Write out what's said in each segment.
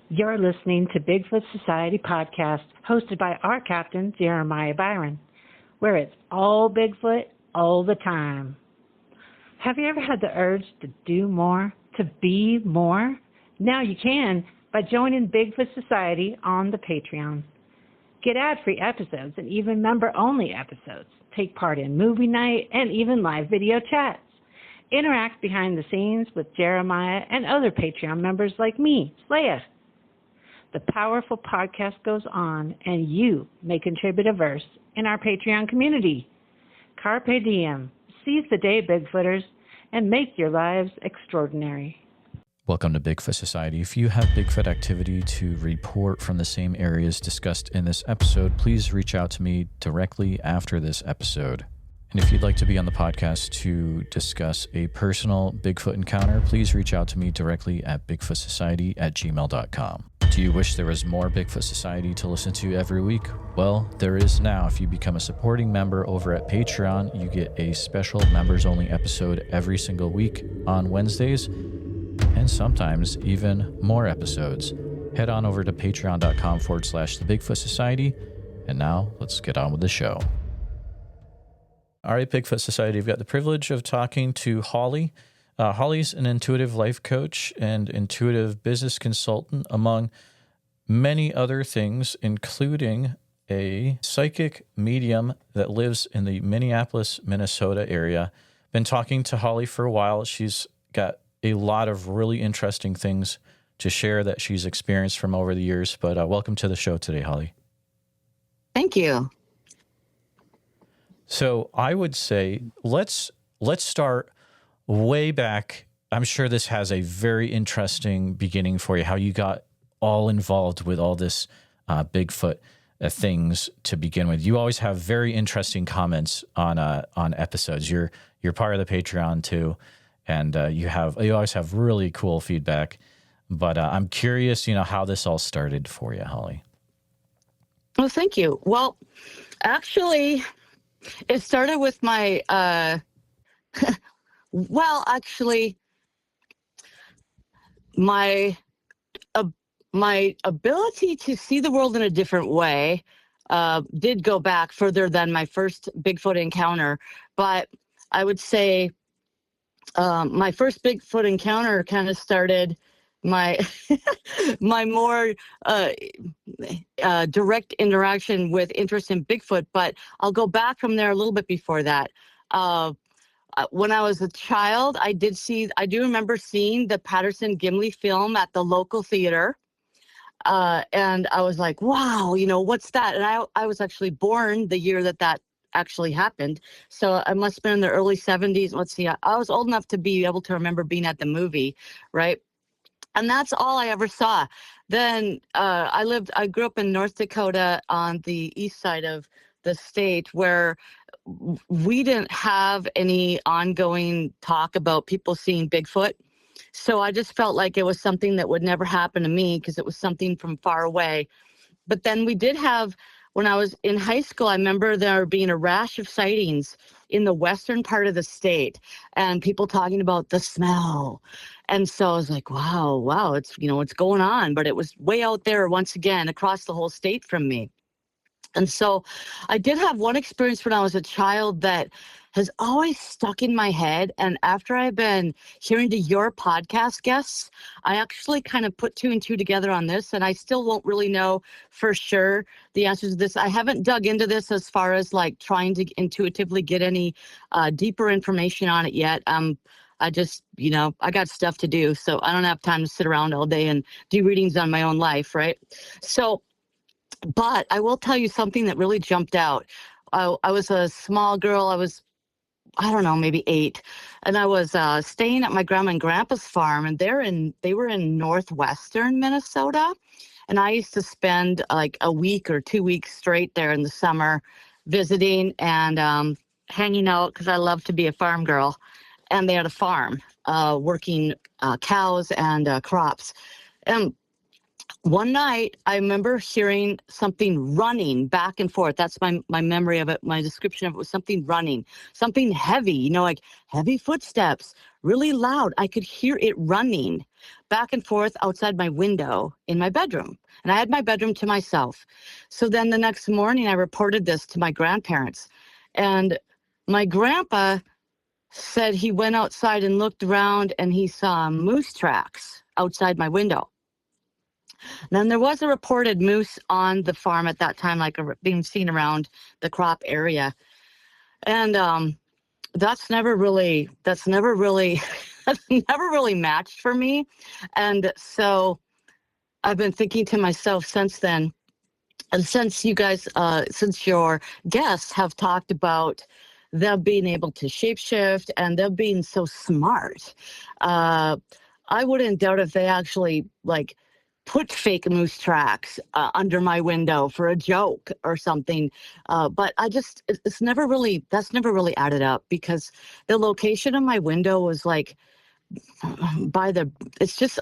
You're listening to Bigfoot Society podcast, hosted by our captain, Jeremiah Byron, where it's all Bigfoot all the time. Have you ever had the urge to do more, to be more? Now you can by joining Bigfoot Society on the Patreon. Get ad-free episodes and even member-only episodes. Take part in movie night and even live video chats. Interact behind the scenes with Jeremiah and other Patreon members like me, Leia. The powerful podcast goes on, and you may contribute a verse in our Patreon community. Carpe diem. Seize the day, Bigfooters, and make your lives extraordinary. Welcome to Bigfoot Society. If you have Bigfoot activity to report from the same areas discussed in this episode, please reach out to me directly after this episode. And if you'd like to be on the podcast to discuss a personal Bigfoot encounter, please reach out to me directly at bigfootsociety@gmail.com. Do you wish there was more Bigfoot Society to listen to every week? Well, there is now. If you become a supporting member over at Patreon, you get a special members-only episode every single week on Wednesdays, and sometimes even more episodes. Head on over to patreon.com/The Bigfoot Society. And now let's get on with the show. All right, Bigfoot Society, I've got the privilege of talking to Holly. Holly's an intuitive life coach and intuitive business consultant, among many other things, including a psychic medium that lives in the Minneapolis, Minnesota area. Been talking to Holly for a while. She's got a lot of really interesting things to share that she's experienced from over the years. But welcome to the show today, Holly. Thank you. So I would say let's start way back. I'm sure this has a very interesting beginning for you, how you got all involved with all this Bigfoot things to begin with. You always have very interesting comments on episodes. You're part of the Patreon too, and you always have really cool feedback. But I'm curious, how this all started for you, Holly. Well, thank you. Well, actually, it started with my, my ability to see the world in a different way did go back further than my first Bigfoot encounter. But I would say my first Bigfoot encounter kind of started my my more direct interaction with interest in Bigfoot, but I'll go back from there a little bit before that. When I was a child, I do remember seeing the Patterson-Gimli film at the local theater, and I was like, wow, what's that? And I was actually born the year that actually happened, so I must have been in the early 70s. Let's see, I was old enough to be able to remember being at the movie, right? And that's all I ever saw. Then I grew up in North Dakota on the east side of the state, where we didn't have any ongoing talk about people seeing Bigfoot. So I just felt like it was something that would never happen to me because it was something from far away. But then we did have, when I was in high school, I remember there being a rash of sightings in the western part of the state and people talking about the smell. And so I was like, wow, it's, what's going on? But it was way out there once again across the whole state from me. And so I did have one experience when I was a child that has always stuck in my head. And after I've been hearing to your podcast guests, I actually kind of put two and two together on this. And I still won't really know for sure the answers to this. I haven't dug into this as far as like trying to intuitively get any deeper information on it yet. I just, I got stuff to do. So I don't have time to sit around all day and do readings on my own life, right? So, but I will tell you something that really jumped out. I was a small girl. I don't know, maybe 8. And I was staying at my grandma and grandpa's farm, and they were in northwestern Minnesota. And I used to spend like a week or 2 weeks straight there in the summer visiting and hanging out because I love to be a farm girl. And they had a farm working cows and crops. And one night, I remember hearing something running back and forth. That's my memory of it. My description of it was something running, something heavy, like heavy footsteps, really loud. I could hear it running. back and forth outside my window in my bedroom. And I had my bedroom to myself. So then the next morning, I reported this to my grandparents. And my grandpa said he went outside and looked around and he saw moose tracks outside my window. Then there was a reported moose on the farm at that time, like being seen around the crop area. And that's never really that's never really matched for me. And so I've been thinking to myself since then, and since you guys since your guests have talked about them being able to shapeshift and them being so smart, I wouldn't doubt if they actually like put fake moose tracks under my window for a joke or something. But that's never really added up, because the location of my window was like it's just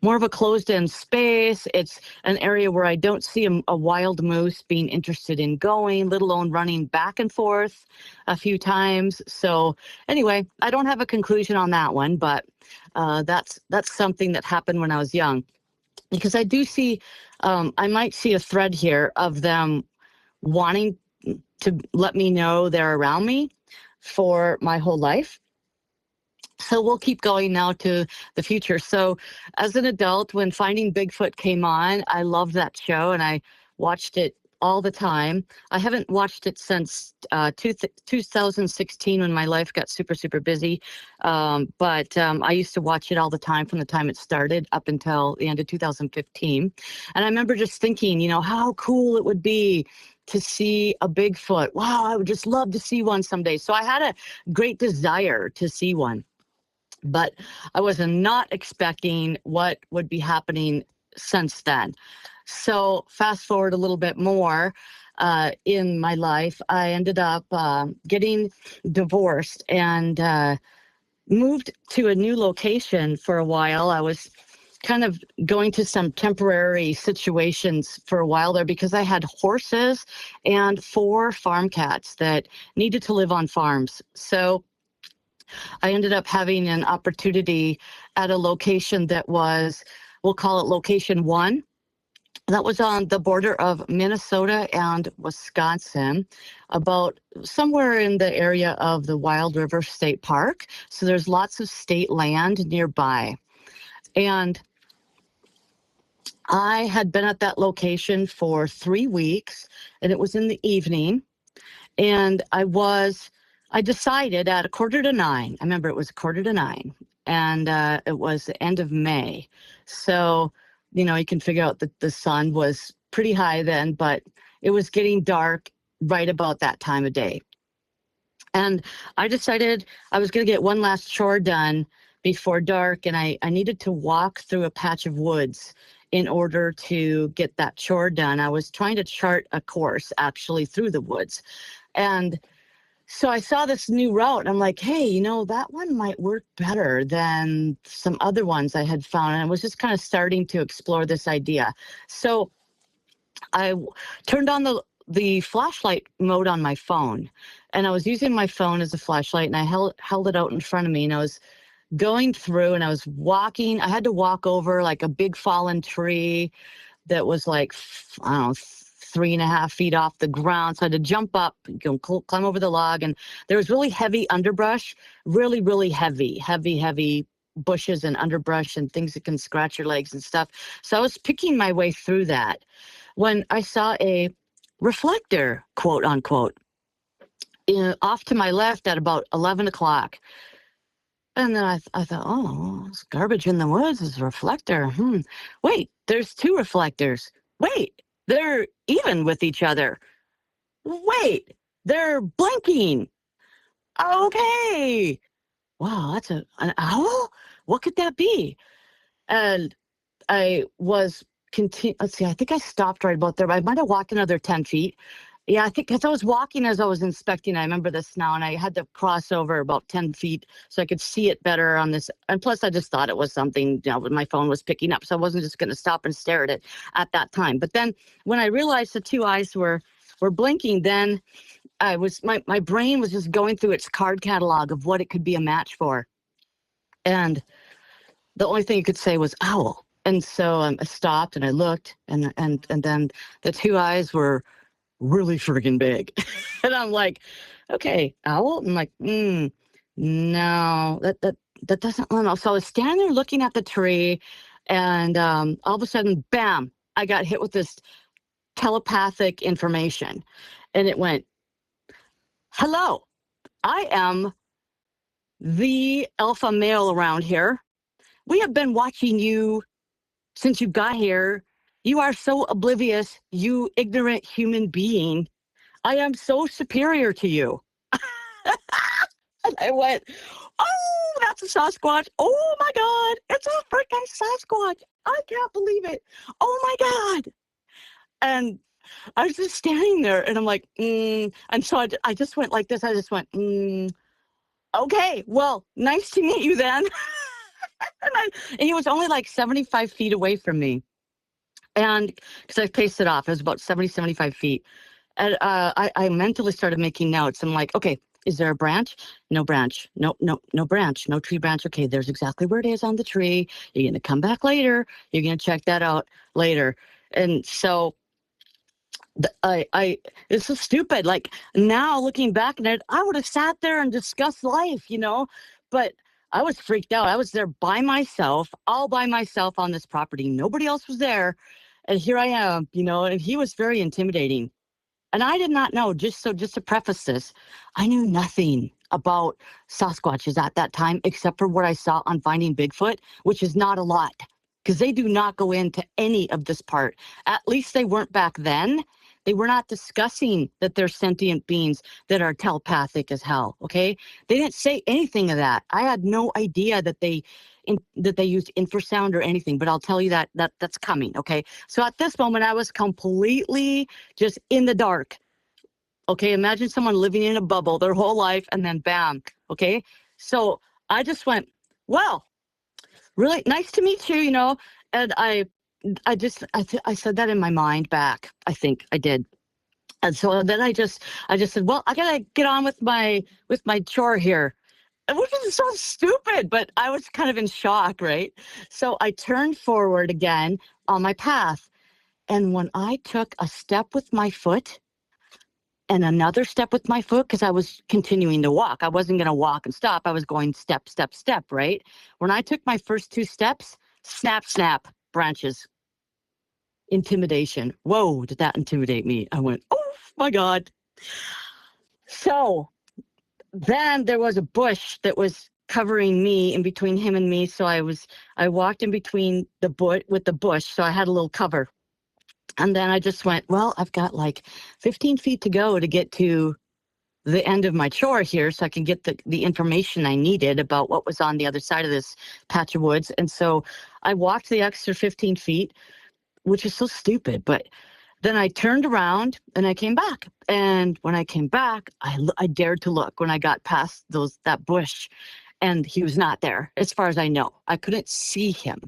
more of a closed-in space. It's an area where I don't see a wild moose being interested in going, let alone running back and forth a few times. So anyway, I don't have a conclusion on that one, but that's something that happened when I was young. Because I do see, I might see a thread here of them wanting to let me know they're around me for my whole life. So we'll keep going now to the future. So as an adult, when Finding Bigfoot came on, I loved that show and I watched it all the time. I haven't watched it since 2016 when my life got super, super busy. But I used to watch it all the time from the time it started up until the end of 2015. And I remember just thinking, how cool it would be to see a Bigfoot. Wow, I would just love to see one someday. So I had a great desire to see one. But I was not expecting what would be happening since then. So fast forward a little bit more in my life, I ended up getting divorced and moved to a new location for a while. I was kind of going to some temporary situations for a while there because I had horses and 4 farm cats that needed to live on farms. So I ended up having an opportunity at a location that was, we'll call it location 1. That was on the border of Minnesota and Wisconsin, about somewhere in the area of the Wild River State Park. So there's lots of state land nearby. And I had been at that location for 3 weeks, and it was in the evening. And I decided at 9:15, I remember it was 9:15, and it was the end of May. So, you can figure out that the sun was pretty high then, but it was getting dark right about that time of day. And I decided I was going to get one last chore done before dark, and I needed to walk through a patch of woods in order to get that chore done. I was trying to chart a course actually through the woods. And so I saw this new route and I'm like, hey, that one might work better than some other ones I had found. And I was just kind of starting to explore this idea. So I turned on the flashlight mode on my phone, and I was using my phone as a flashlight, and I held it out in front of me, and I was going through and I was walking. I had to walk over like a big fallen tree that was like, I don't know, 3.5 feet off the ground. So I had to jump up, climb over the log. And there was really heavy underbrush, really, really heavy bushes and underbrush and things that can scratch your legs and stuff. So I was picking my way through that when I saw a reflector, quote unquote, off to my left at about 11 o'clock. And then I thought, oh, it's garbage in the woods is a reflector. Wait, there's 2 reflectors. Wait, they're even with each other. Wait, they're blinking. Okay. Wow, that's an owl? What could that be? And I was let's see, I think I stopped right about there. I might have walked another 10 feet. Yeah, I think because I was walking as I was inspecting, I remember this now, and I had to cross over about 10 feet so I could see it better on this. And plus, I just thought it was something, my phone was picking up, so I wasn't just going to stop and stare at it at that time. But then when I realized the 2 eyes were blinking, then my brain was just going through its card catalog of what it could be a match for. And the only thing you could say was owl. And so I stopped and I looked, and then the two eyes were really freaking big. And I'm like, okay, owl? I'm like, no, that doesn't line up. So I was standing there looking at the tree, and all of a sudden, bam, I got hit with this telepathic information. And it went, hello, I am the alpha male around here. We have been watching you since you got here. You are so oblivious, you ignorant human being. I am so superior to you. And I went, oh, that's a Sasquatch. Oh my God, it's a freaking Sasquatch. I can't believe it. Oh my God. And I was just standing there, and I'm like, and so I just went like this. I just went, okay, well, nice to meet you then. And he was only like 75 feet away from me. And because I paced it off, it was about 75 feet. And I mentally started making notes. I'm like, okay, is there a branch? No branch. No branch. No tree branch. Okay, there's exactly where it is on the tree. You're going to come back later. You're going to check that out later. And so it's so stupid. Like, now looking back at it, I would have sat there and discussed life, but I was freaked out. I was there by myself, all by myself on this property. Nobody else was there. And here I am, and he was very intimidating. And I did not know, just to preface this, I knew nothing about Sasquatches at that time, except for what I saw on Finding Bigfoot, which is not a lot, because they do not go into any of this part. At least they weren't back then. They were not discussing that they're sentient beings that are telepathic as hell, okay? They didn't say anything of that. I had no idea that they used infrasound or anything, but I'll tell you that's coming, okay? So at this moment, I was completely just in the dark, okay? Imagine someone living in a bubble their whole life, and then bam, okay? So I just went, well, really nice to meet you, and I said that in my mind back. I think I did. And so then I just said, well, I gotta get on with my chore here, which is so stupid, but I was kind of in shock, right? So I turned forward again on my path, and when I took a step with my foot and another step with my foot, because I was continuing to walk, I wasn't going to walk and stop. I was going step, step, step, right? When I took my first two steps, snap, snap, branches. Intimidation. Whoa, did that intimidate me? I went, oh my God. So then there was a bush that was covering me in between him and me. So I walked in between the bush. So I had a little cover. And then I just went, well, I've got like 15 feet to go to get to the end of my chore here, so I can get the information I needed about what was on the other side of this patch of woods. And so I walked the extra 15 feet, which is so stupid. But then I turned around and I came back. And when I came back, I dared to look when I got past that bush, and he was not there, as far as I know. I couldn't see him.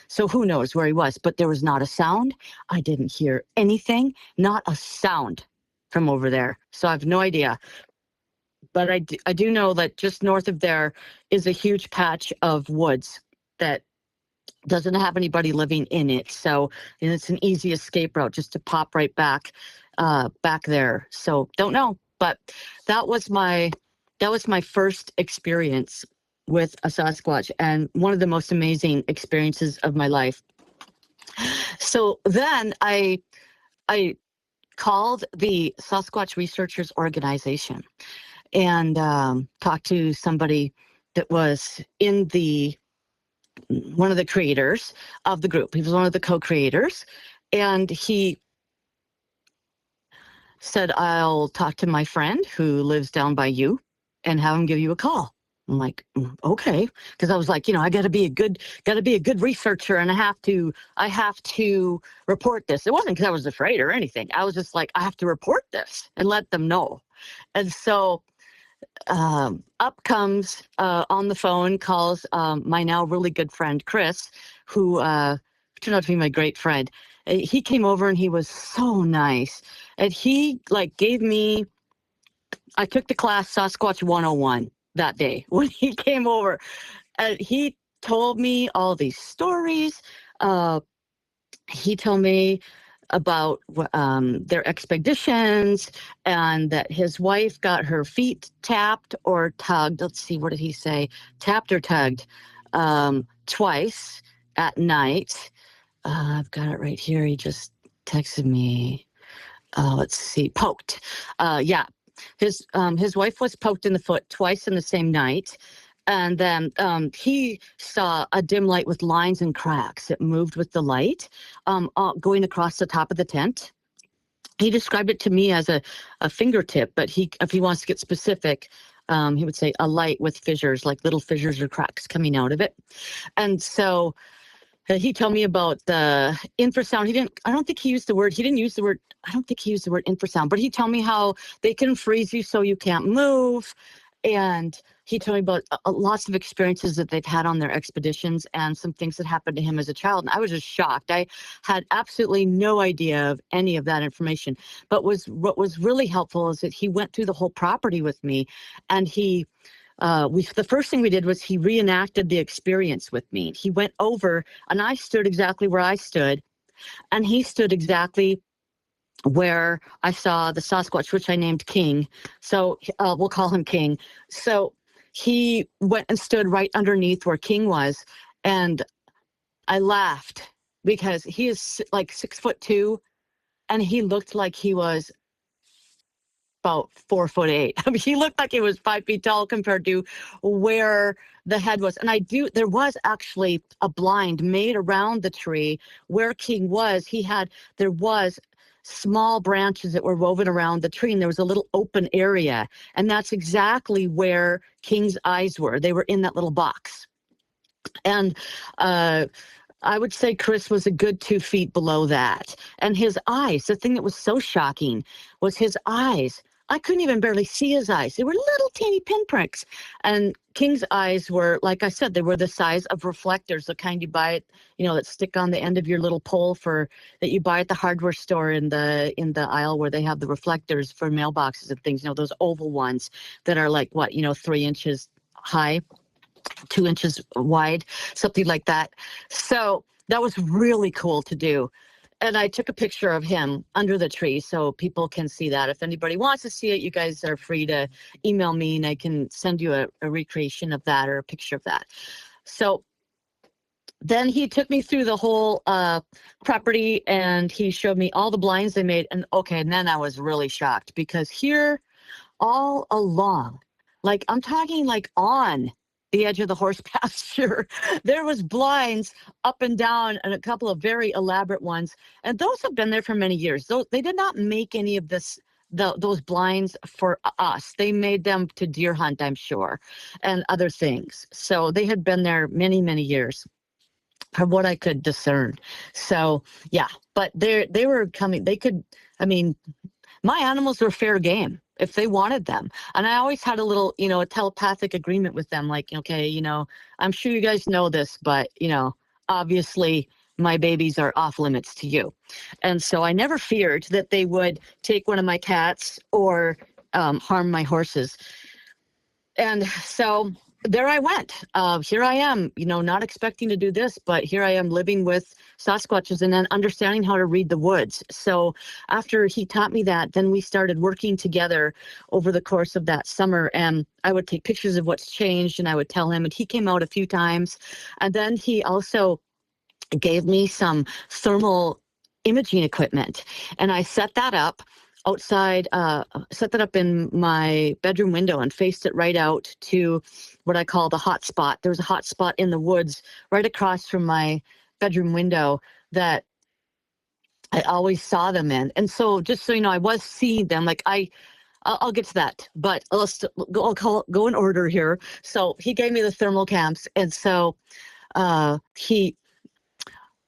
So who knows where he was, but there was not a sound. I didn't hear anything, not a sound from over there. So I have no idea. But I do know that just north of there is a huge patch of woods that doesn't have anybody living in it. So it's an easy escape route just to pop right back there. So don't know. But that was my first experience with a Sasquatch, and one of the most amazing experiences of my life. So then I called the Sasquatch Researchers Organization and talked to somebody that was in one of the creators of the group. He was one of the co-creators, and he said, I'll talk to my friend who lives down by you and have him give you a call. I'm like, okay, because I was like, I got to be a good researcher, and I have to report this. It wasn't because I was afraid or anything. I was just like, I have to report this and let them know. And so up comes on the phone, calls my now really good friend Chris, who turned out to be my great friend. He came over and he was so nice, and he gave me. I took the class Sasquatch 101 that day when he came over, and he told me all these stories. He told me about their expeditions, and that his wife got her feet tapped or tugged. Let's see, what did he say? Tapped or tugged twice at night. I've got it right here. He just texted me. Let's see, poked. Yeah, his wife was poked in the foot twice in the same night. And then he saw a dim light with lines and cracks. It moved with the light going across the top of the tent. He described it to me as a fingertip, but if he wants to get specific, he would say a light with fissures, like little fissures or cracks coming out of it. And so he told me about the infrasound. He didn't use the word infrasound, but he told me how they can freeze you so you can't move. And he told me about lots of experiences that they've had on their expeditions and some things that happened to him as a child. And I was just shocked. I had absolutely no idea of any of that information. But what was really helpful is that he went through the whole property with me, and the first thing we did was he reenacted the experience with me. He went over, and I stood exactly where I stood, and he stood exactly where I saw the Sasquatch, which I named King. So we'll call him King. So he went and stood right underneath where King was, and I laughed because he is like 6'2", and he looked like he was about 4'8". I mean, he looked like he was 5 feet tall compared to where the head was. And there was actually a blind made around the tree where King was. There was small branches that were woven around the tree, and there was a little open area. And that's exactly where King's eyes were. They were in that little box. And I would say Chris was a good 2 feet below that. And his eyes, the thing that was so shocking was his eyes. I couldn't even barely see his eyes. They were little teeny pinpricks. And King's eyes were, like I said, they were the size of reflectors, the kind you buy, that stick on the end of your little pole that you buy at the hardware store in the aisle where they have the reflectors for mailboxes and things, those oval ones that are like 3 inches high, 2 inches wide, something like that. So that was really cool to do. And I took a picture of him under the tree so people can see that. If anybody wants to see it, you guys are free to email me, and I can send you a recreation of that or a picture of that. So then he took me through the whole property, and he showed me all the blinds they made. And then I was really shocked, because here all along, like I'm talking like on the edge of the horse pasture, there was blinds up and down, and a couple of very elaborate ones. And those have been there for many years. They did not make any of those blinds for us. They made them to deer hunt, I'm sure, and other things. So they had been there many, many years, from what I could discern. So yeah, but they were coming. My animals were fair game if they wanted them. And I always had a little, a telepathic agreement with them. Like, okay, I'm sure you guys know this, but, obviously my babies are off limits to you. And so I never feared that they would take one of my cats or harm my horses. And so there I went. Here I am, not expecting to do this, but here I am living with Sasquatches and then understanding how to read the woods. So after he taught me that, then we started working together over the course of that summer, and I would take pictures of what's changed, and I would tell him, and he came out a few times. And then he also gave me some thermal imaging equipment, and I set that up outside, set that up in my bedroom window and faced it right out to what I call the hot spot. There was a hot spot in the woods right across from my bedroom window that I always saw them in. And so just so you know, I was seeing them. Like I'll get to that, but I'll go in order here. So he gave me the thermal cams, and so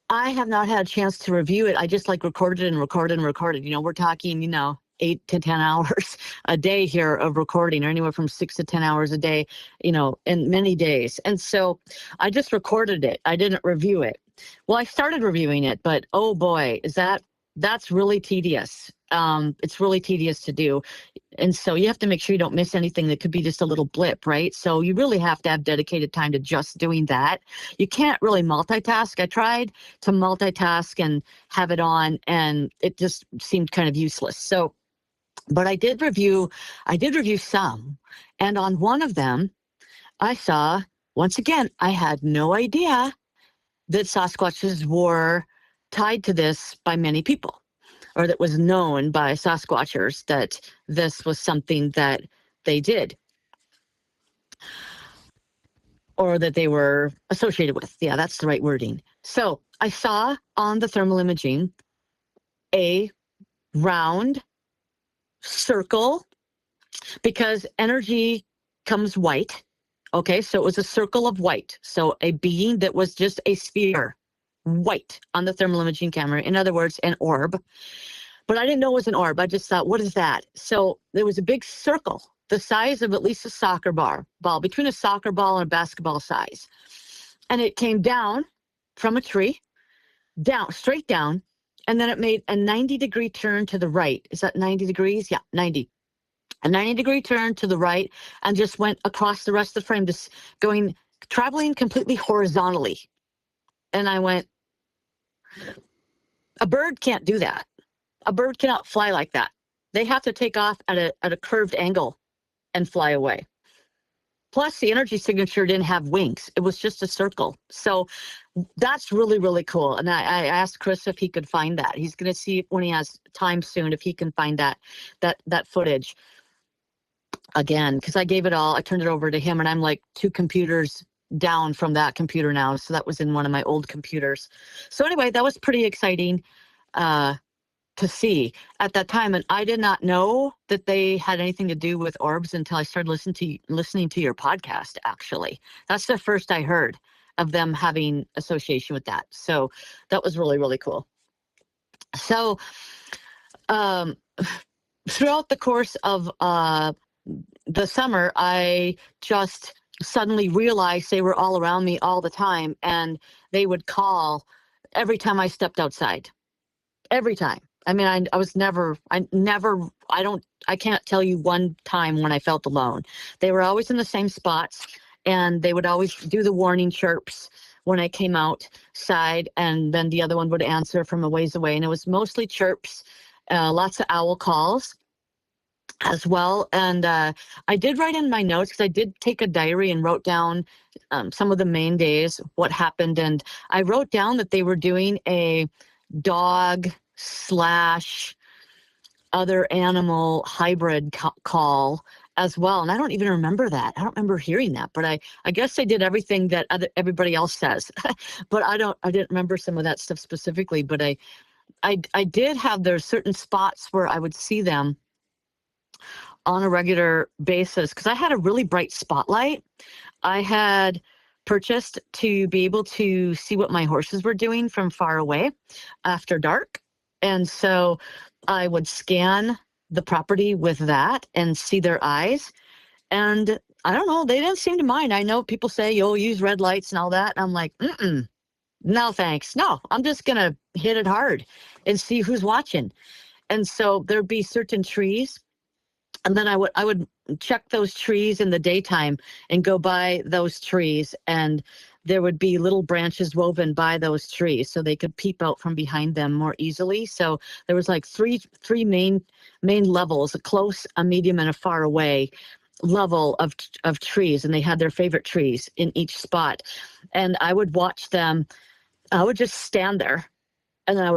I have not had a chance to review it. I just recorded and recorded and recorded. We're talking, 8 to 10 hours a day here of recording, or anywhere from 6 to 10 hours a day, in many days. And so I just recorded it. I didn't review it. Well, I started reviewing it, but oh boy, is that that's really tedious. It's really tedious to do. And so you have to make sure you don't miss anything that could be just a little blip, right? So you really have to have dedicated time to just doing that. You can't really multitask. I tried to multitask and have it on, and it just seemed kind of useless. So, but I did review some. And on one of them, I saw, once again, I had no idea that Sasquatches were tied to this by many people, or that was known by Sasquatchers that this was something that they did, or that they were associated with. Yeah, that's the right wording. So I saw on the thermal imaging a round circle, because energy comes white. Okay, so it was a circle of white. So a being that was just a sphere, white, on the thermal imaging camera. In other words, an orb. But I didn't know it was an orb. I just thought, what is that? So there was a big circle, the size of at least a soccer ball, between a soccer ball and a basketball size. And it came down from a tree, down, straight down, and then it made a 90-degree turn to the right. Is that 90 degrees? Yeah, 90. A 90-degree turn to the right, and just went across the rest of the frame, just traveling completely horizontally. And I went, a bird can't do that. A bird cannot fly like that. They have to take off at a curved angle and fly away. Plus, the energy signature didn't have wings. It was just a circle. So that's really, really cool. And I asked Chris if he could find that. He's going to see when he has time soon if he can find that footage again, because I gave it all. I turned it over to him, and I'm like 2 computers down from that computer now. So that was in one of my old computers. So anyway, that was pretty exciting to see at that time. And I did not know that they had anything to do with orbs until I started listening to your podcast, actually. That's the first I heard of them having association with that. So that was really, really cool. So throughout the course of the summer, I just suddenly realized they were all around me all the time, and they would call every time I stepped outside. Every time. I mean, I can't tell you one time when I felt alone. They were always in the same spots, and they would always do the warning chirps when I came outside, and then the other one would answer from a ways away. And it was mostly chirps, lots of owl calls as well. And I did write in my notes, because I did take a diary and wrote down some of the main days, what happened. And I wrote down that they were doing a dog / other animal hybrid call as well. And I don't even remember that. I don't remember hearing that, but I guess they did everything that everybody else says. But I didn't remember some of that stuff specifically. But I did have, there certain spots where I would see them on a regular basis, because I had a really bright spotlight I had purchased to be able to see what my horses were doing from far away after dark. And so I would scan the property with that and see their eyes. And I don't know, they didn't seem to mind. I know people say you'll use red lights and all that. And I'm like, no, thanks. No, I'm just going to hit it hard and see who's watching. And so there'd be certain trees. And then I would check those trees in the daytime and go by those trees, and there would be little branches woven by those trees so they could peep out from behind them more easily. So there was like three main levels: a close, a medium, and a far away level of trees, and they had their favorite trees in each spot. And I would watch them. I would just stand there, and then I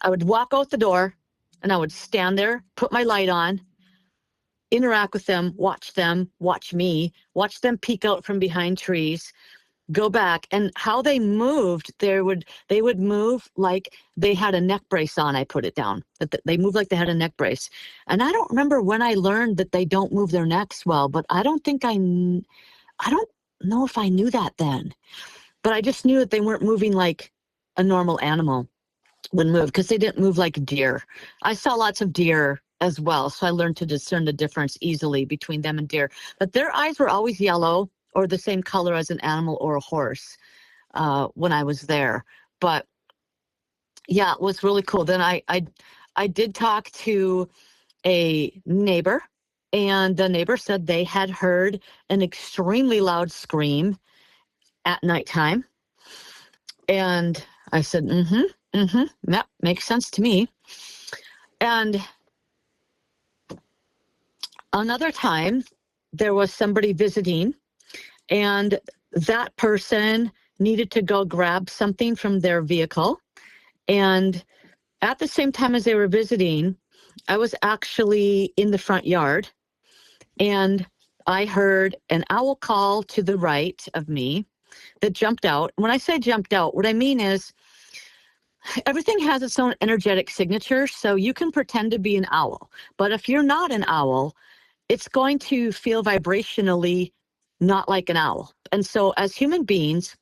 would walk out the door, and I would stand there, put my light on, interact with them, watch me, watch them peek out from behind trees, go back. And how they moved, they would move like they had a neck brace on. I put it down that they moved like they had a neck brace. And I don't remember when I learned that they don't move their necks well, but I don't know if I knew that then, but I just knew that they weren't moving like a normal animal would move, because they didn't move like deer. I saw lots of deer as well, so I learned to discern the difference easily between them and deer. But their eyes were always yellow or the same color as an animal or a horse when I was there. But Yeah, it was really cool. Then I did talk to a neighbor, and the neighbor said they had heard an extremely loud scream at nighttime. And I said, that makes sense to me. And another time, there was somebody visiting, and that person needed to go grab something from their vehicle. And at the same time as they were visiting, I was actually in the front yard, and I heard an owl call to the right of me that jumped out. When I say jumped out, what I mean is everything has its own energetic signature, so you can pretend to be an owl. But if you're not an owl, it's going to feel vibrationally not like an owl. And so as human beings,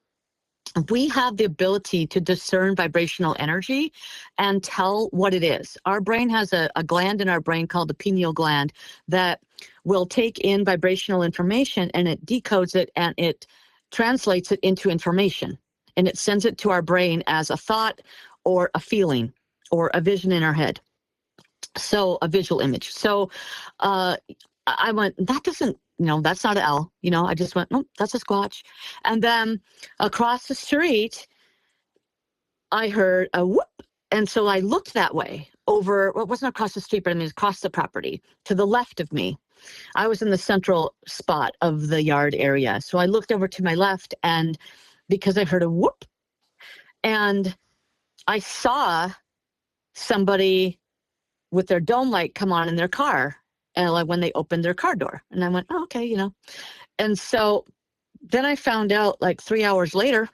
we have the ability to discern vibrational energy and tell what it is. Our brain has a gland in our brain called the pineal gland that will take in vibrational information, and it decodes it and it translates it into information. And it sends it to our brain as a thought or a feeling or a vision in our head. So a visual image. So I went, that doesn't, that's not an owl. I just went, no, that's a squatch. And then across the street, I heard a whoop. And so I looked that way over, well, it wasn't across the street, but I mean, across the property to the left of me. I was in the central spot of the yard area. So I looked over to my left, and because I heard a whoop, and I saw somebody with their dome light come on in their car, and like when they opened their car door. And I went, oh, okay, And so then I found out like 3 hours later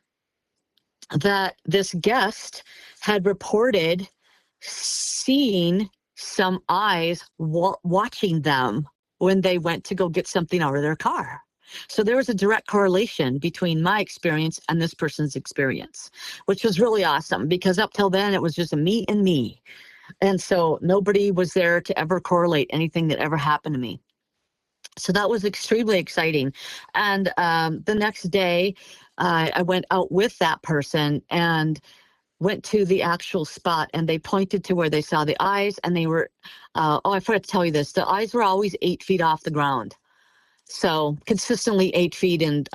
that this guest had reported seeing some eyes watching them when they went to go get something out of their car. So there was a direct correlation between my experience and this person's experience, which was really awesome, because up till then it was just me and me. And so nobody was there to ever correlate anything that ever happened to me. So that was extremely exciting. And the next day, I went out with that person and went to the actual spot, and they pointed to where they saw the eyes, and they were, I forgot to tell you this, the eyes were always 8 feet off the ground. So consistently 8 feet in,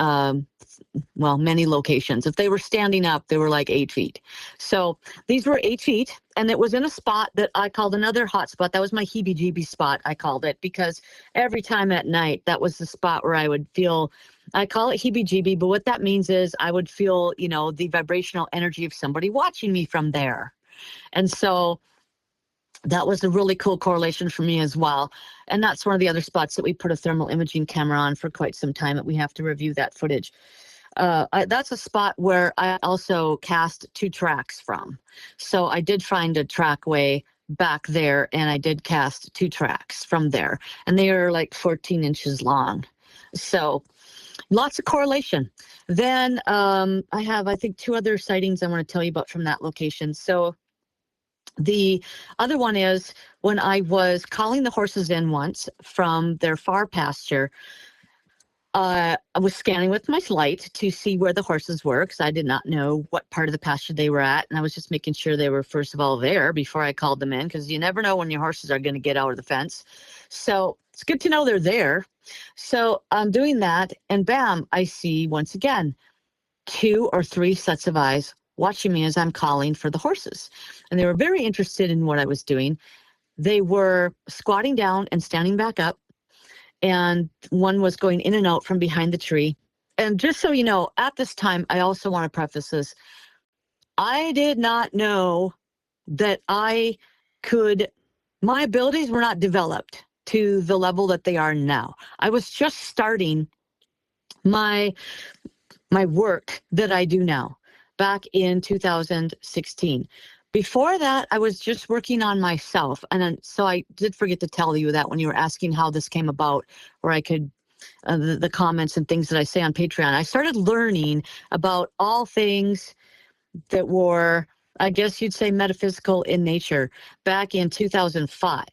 many locations. If they were standing up, they were like 8 feet. So these were 8 feet, and it was in a spot that I called another hot spot. That was my heebie-jeebie spot, I called it, because every time at night, that was the spot where I would feel, I call it heebie-jeebie, but what that means is I would feel, the vibrational energy of somebody watching me from there. And so that was a really cool correlation for me as well. And that's one of the other spots that we put a thermal imaging camera on for quite some time, that we have to review that footage. That's a spot where I also cast 2 tracks from. So I did find a trackway back there, and I did cast 2 tracks from there. And they are like 14 inches long. So lots of correlation. Then I have, I think, 2 other sightings I want to tell you about from that location. So the other one is when I was calling the horses in once from their far pasture. I was scanning with my light to see where the horses were, because I did not know what part of the pasture they were at. And I was just making sure they were, first of all, there before I called them in, because you never know when your horses are going to get out of the fence. So it's good to know they're there. So I'm doing that, and bam, I see once again 2 or 3 sets of eyes watching me as I'm calling for the horses. And they were very interested in what I was doing. They were squatting down and standing back up, and one was going in and out from behind the tree. And just so you know, at this time, I also want to preface this. I did not know that my abilities were not developed to the level that they are now. I was just starting my work that I do now back in 2016. Before that, I was just working on myself. And then, so I did forget to tell you that when you were asking how this came about, where I could, the comments and things that I say on Patreon, I started learning about all things that were, I guess you'd say, metaphysical in nature back in 2005.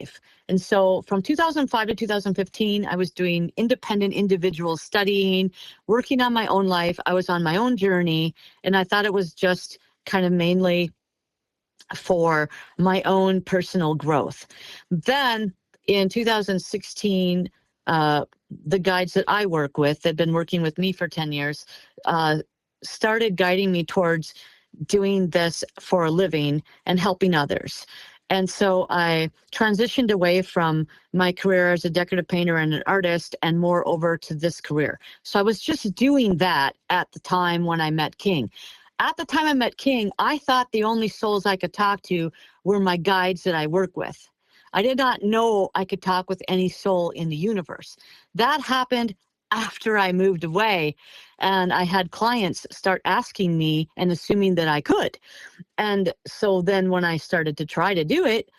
And so from 2005 to 2015, I was doing independent individual studying, working on my own life. I was on my own journey, and I thought it was just kind of mainly for my own personal growth. Then in 2016, the guides that I work with, that have been working with me for 10 years, started guiding me towards doing this for a living and helping others. And so I transitioned away from my career as a decorative painter and an artist and more over to this career. So I was just doing that at the time when I met King. At the time I met King, I thought the only souls I could talk to were my guides that I work with. I did not know I could talk with any soul in the universe. That happened after I moved away, and I had clients start asking me and assuming that I could. And so then when I started to try to do it,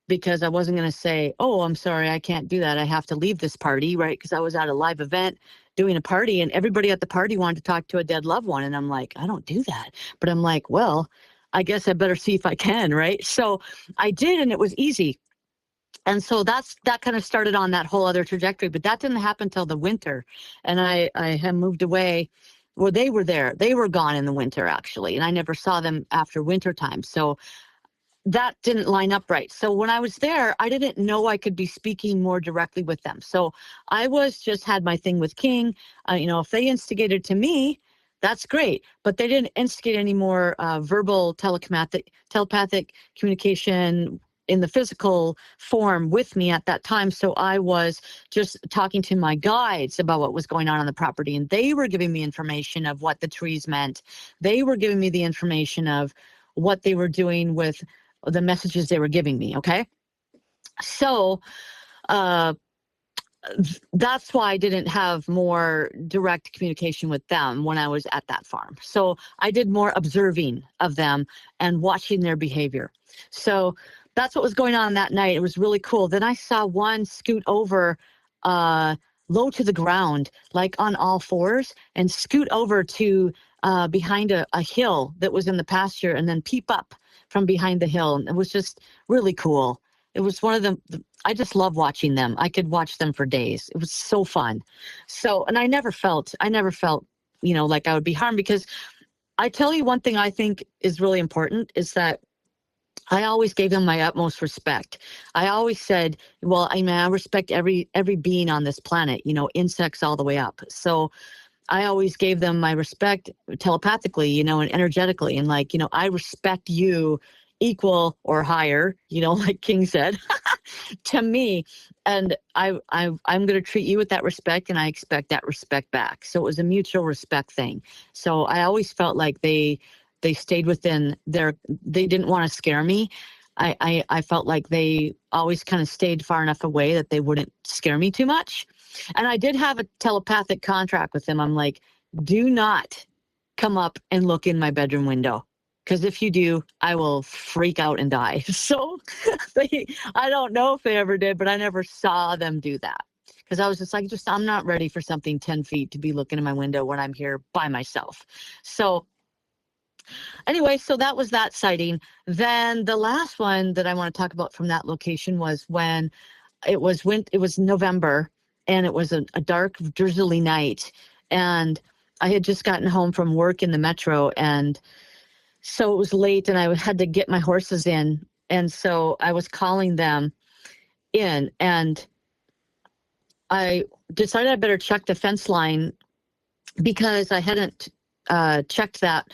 because I wasn't going to say, oh, I'm sorry, I can't do that, I have to leave this party, right? Because I was at a live event doing a party, and everybody at the party wanted to talk to a dead loved one. And I'm like, I don't do that. But I'm like, well, I guess I better see if I can, right? So I did, and it was easy. And so that kind of started on that whole other trajectory. But that didn't happen till the winter. And I had moved away. Well, they were there. They were gone in the winter, actually. And I never saw them after winter time. So that didn't line up right. So when I was there, I didn't know I could be speaking more directly with them. So I was just had my thing with King. If they instigated to me, that's great. But they didn't instigate any more verbal telepathic communication in the physical form with me at that time. So I was just talking to my guides about what was going on the property, and they were giving me information of what the trees meant. They were giving me the information of what they were doing with the messages they were giving me. Okay. So that's why I didn't have more direct communication with them when I was at that farm. So I did more observing of them and watching their behavior. So that's what was going on that night. It was really cool. Then I saw one scoot over low to the ground, like on all fours, and scoot over to behind a hill that was in the pasture, and then peep up from behind the hill. And it was just really cool. It was one of them. I just love watching them. I could watch them for days. It was so fun. So, and I never felt, like I would be harmed, because I tell you one thing I think is really important is that I always gave them my utmost respect. I always said, well, I respect every being on this planet, insects all the way up. So I always gave them my respect telepathically, and energetically, and I respect you equal or higher, like King said, to me. And I'm going to treat you with that respect, and I expect that respect back. So it was a mutual respect thing. So I always felt like they stayed within they didn't want to scare me. I felt like they always kind of stayed far enough away that they wouldn't scare me too much. And I did have a telepathic contract with them. I'm like, do not come up and look in my bedroom window, because if you do, I will freak out and die. So I don't know if they ever did, but I never saw them do that, because I was just like, I'm not ready for something 10 feet to be looking in my window when I'm here by myself. So anyway, so that was that sighting. Then the last one that I want to talk about from that location was when it was November, and it was a dark, drizzly night, and I had just gotten home from work in the metro, and so it was late, and I had to get my horses in, and so I was calling them in, and I decided I better check the fence line, because I hadn't checked that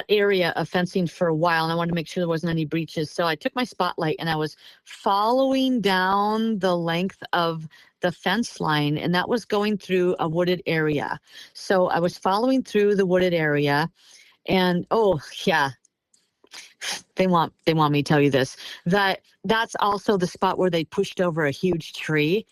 area of fencing for a while, and I wanted to make sure there wasn't any breaches. So I took my spotlight, and I was following down the length of the fence line, and that was going through a wooded area. So I was following through the wooded area, and oh yeah, they want me to tell you this, that's also the spot where they pushed over a huge tree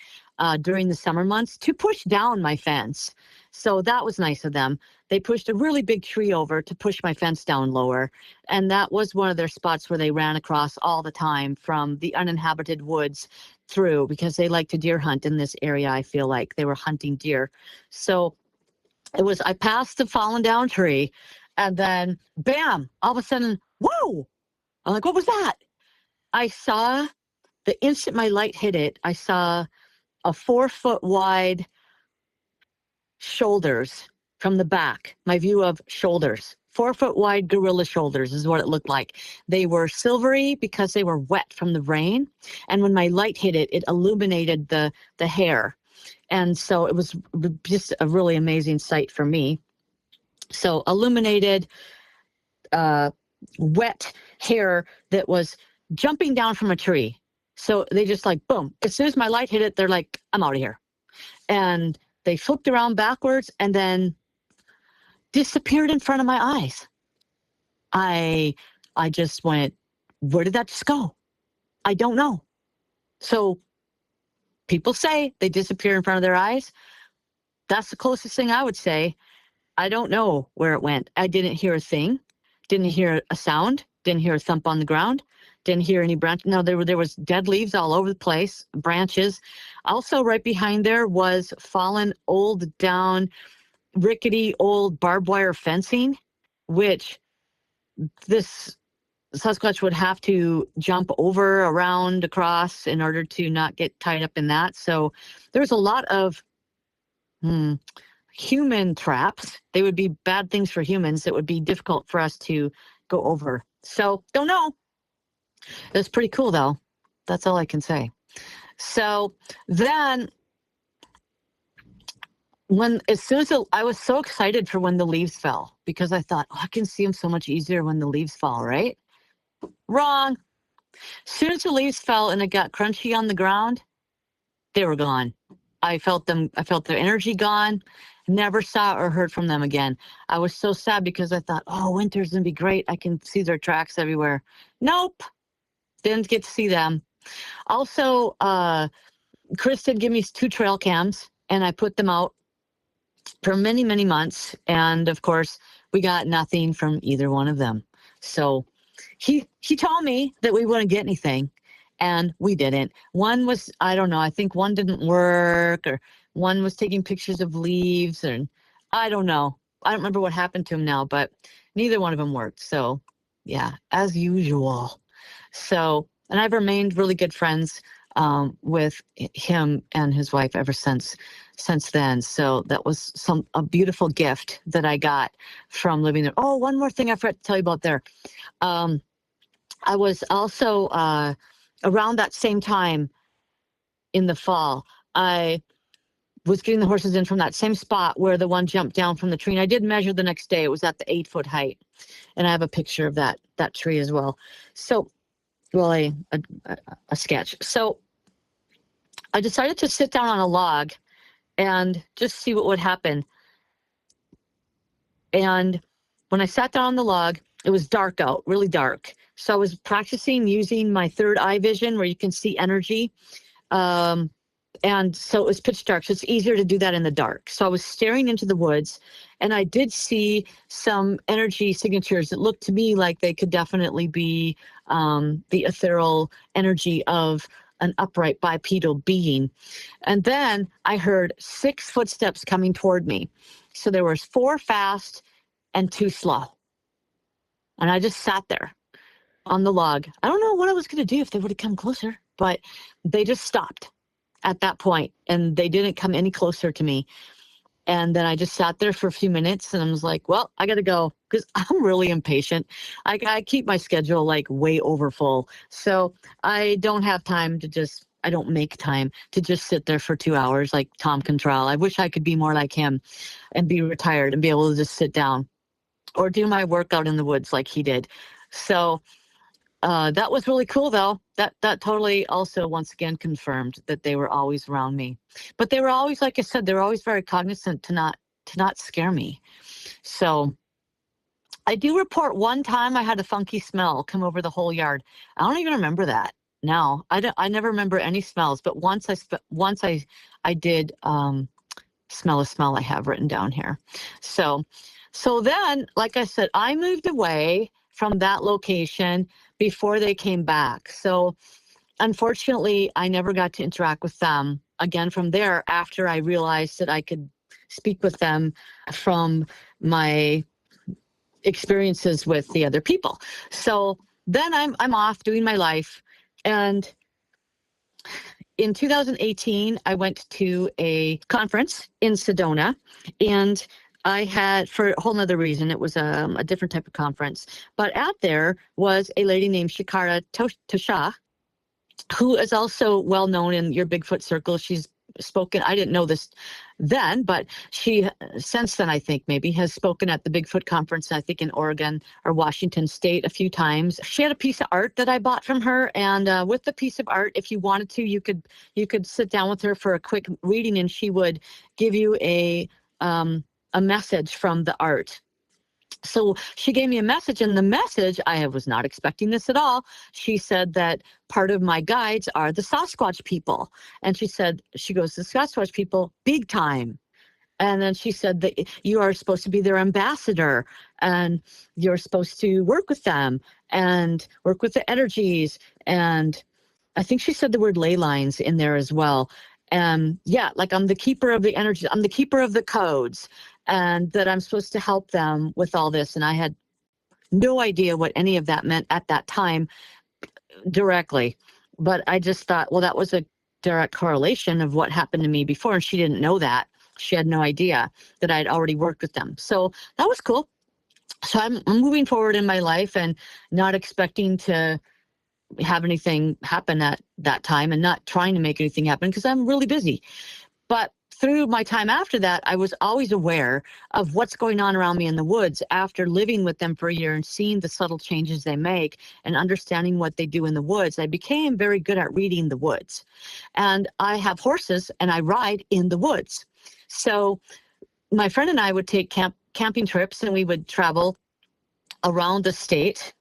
during the summer months to push down my fence. So that was nice of them. They pushed a really big tree over to push my fence down lower. And that was one of their spots where they ran across all the time from the uninhabited woods through, because they like to deer hunt in this area. I feel like they were hunting deer. So I passed the fallen down tree, and then bam, all of a sudden, whoa! I'm like, what was that? I saw, the instant my light hit it, I saw a 4-foot wide shoulders from the back, my view of shoulders 4-foot wide gorilla shoulders is what it looked like. They were silvery because they were wet from the rain. And when my light hit it, it illuminated the hair. And so it was just a really amazing sight for me. So illuminated, wet hair that was jumping down from a tree. So they just like, boom. As soon as my light hit it, they're like, I'm out of here. And they flipped around backwards and then disappeared in front of my eyes. I just went, where did that just go? I don't know. So people say they disappear in front of their eyes. That's the closest thing I would say. I don't know where it went. I didn't hear a thing, didn't hear a sound, didn't hear a thump on the ground, didn't hear any branch. No, there was dead leaves all over the place, branches. Also right behind there was fallen, old, down, rickety, old barbed wire fencing, which this Sasquatch would have to jump over, around, across in order to not get tied up in that. So there's a lot of human traps. They would be bad things for humans that would be difficult for us to go over. So don't know. It's pretty cool though. That's all I can say. So then I was so excited for when the leaves fell, because I thought, I can see them so much easier when the leaves fall, right? Wrong. As soon as the leaves fell and it got crunchy on the ground, they were gone. I felt their energy gone. Never saw or heard from them again. I was so sad because I thought, winter's gonna be great. I can see their tracks everywhere. Nope. Didn't get to see them. Also, Chris did give me 2 trail cams, and I put them out for many, many months. And of course, we got nothing from either one of them. So he told me that we wouldn't get anything, and we didn't. One was, I don't know, I think one didn't work, or one was taking pictures of leaves, and I don't know. I don't remember what happened to him now, but neither one of them worked. So yeah, as usual. So, and I've remained really good friends with him and his wife ever since then. So that was a beautiful gift that I got from living there. Oh, one more thing I forgot to tell you about there. I was also around that same time in the fall, I was getting the horses in from that same spot where the one jumped down from the tree. And I did measure the next day. It was at the 8-foot height. And I have a picture of that tree as well. So, well, a sketch. So I decided to sit down on a log and just see what would happen. And when I sat down on the log, it was dark out, really dark. So I was practicing using my third eye vision, where you can see energy. And so it was pitch dark, so it's easier to do that in the dark. So I was staring into the woods, and I did see some energy signatures that looked to me like they could definitely be the ethereal energy of an upright bipedal being. And then I heard 6 footsteps coming toward me. So there was 4 fast and 2 slow. And I just sat there on the log. I don't know what I was going to do if they would have come closer, but they just stopped at that point, and they didn't come any closer to me. And then I just sat there for a few minutes, and I was like, well, I got to go, because I'm really impatient. I keep my schedule like way over full. So I don't have time to I don't make time to just sit there for 2 hours like Tom Control. I wish I could be more like him and be retired and be able to just sit down or do my workout in the woods like he did. So that was really cool, though. That totally also once again confirmed that they were always around me. But they were always, like I said, they were always very cognizant to not scare me. So I do report one time I had a funky smell come over the whole yard. I don't even remember that now. I never remember any smells, but once I did smell a smell I have written down here. So then, like I said, I moved away from that location before they came back. So unfortunately, I never got to interact with them again from there, after I realized that I could speak with them from my experiences with the other people. So then I'm off doing my life. And in 2018, I went to a conference in Sedona, and I had, for a whole nother reason, it was a different type of conference. But out there was a lady named Shikara Tosha, who is also well known in your Bigfoot circle. She's spoken, I didn't know this then, but she, since then, I think maybe has spoken at the Bigfoot conference, I think in Oregon or Washington State a few times. She had a piece of art that I bought from her, and with the piece of art, if you wanted to, you could sit down with her for a quick reading, and she would give you a message from the art. So she gave me a message, and the message, I was not expecting this at all. She said that part of my guides are the Sasquatch people. And she goes, the Sasquatch people, big time. And then she said that you are supposed to be their ambassador, and you're supposed to work with them and work with the energies. And I think she said the word ley lines in there as well. And yeah, like I'm the keeper of the energy. I'm the keeper of the codes, and that I'm supposed to help them with all this. And I had no idea what any of that meant at that time directly. But I just thought, well, that was a direct correlation of what happened to me before. And she didn't know that. She had no idea that I'd already worked with them. So that was cool. So I'm moving forward in my life and not expecting to have anything happen at that time, and not trying to make anything happen because I'm really busy. But through my time after that, I was always aware of what's going on around me in the woods after living with them for a year and seeing the subtle changes they make and understanding what they do in the woods. I became very good at reading the woods. And I have horses and I ride in the woods. So my friend and I would take camping trips, and we would travel around the state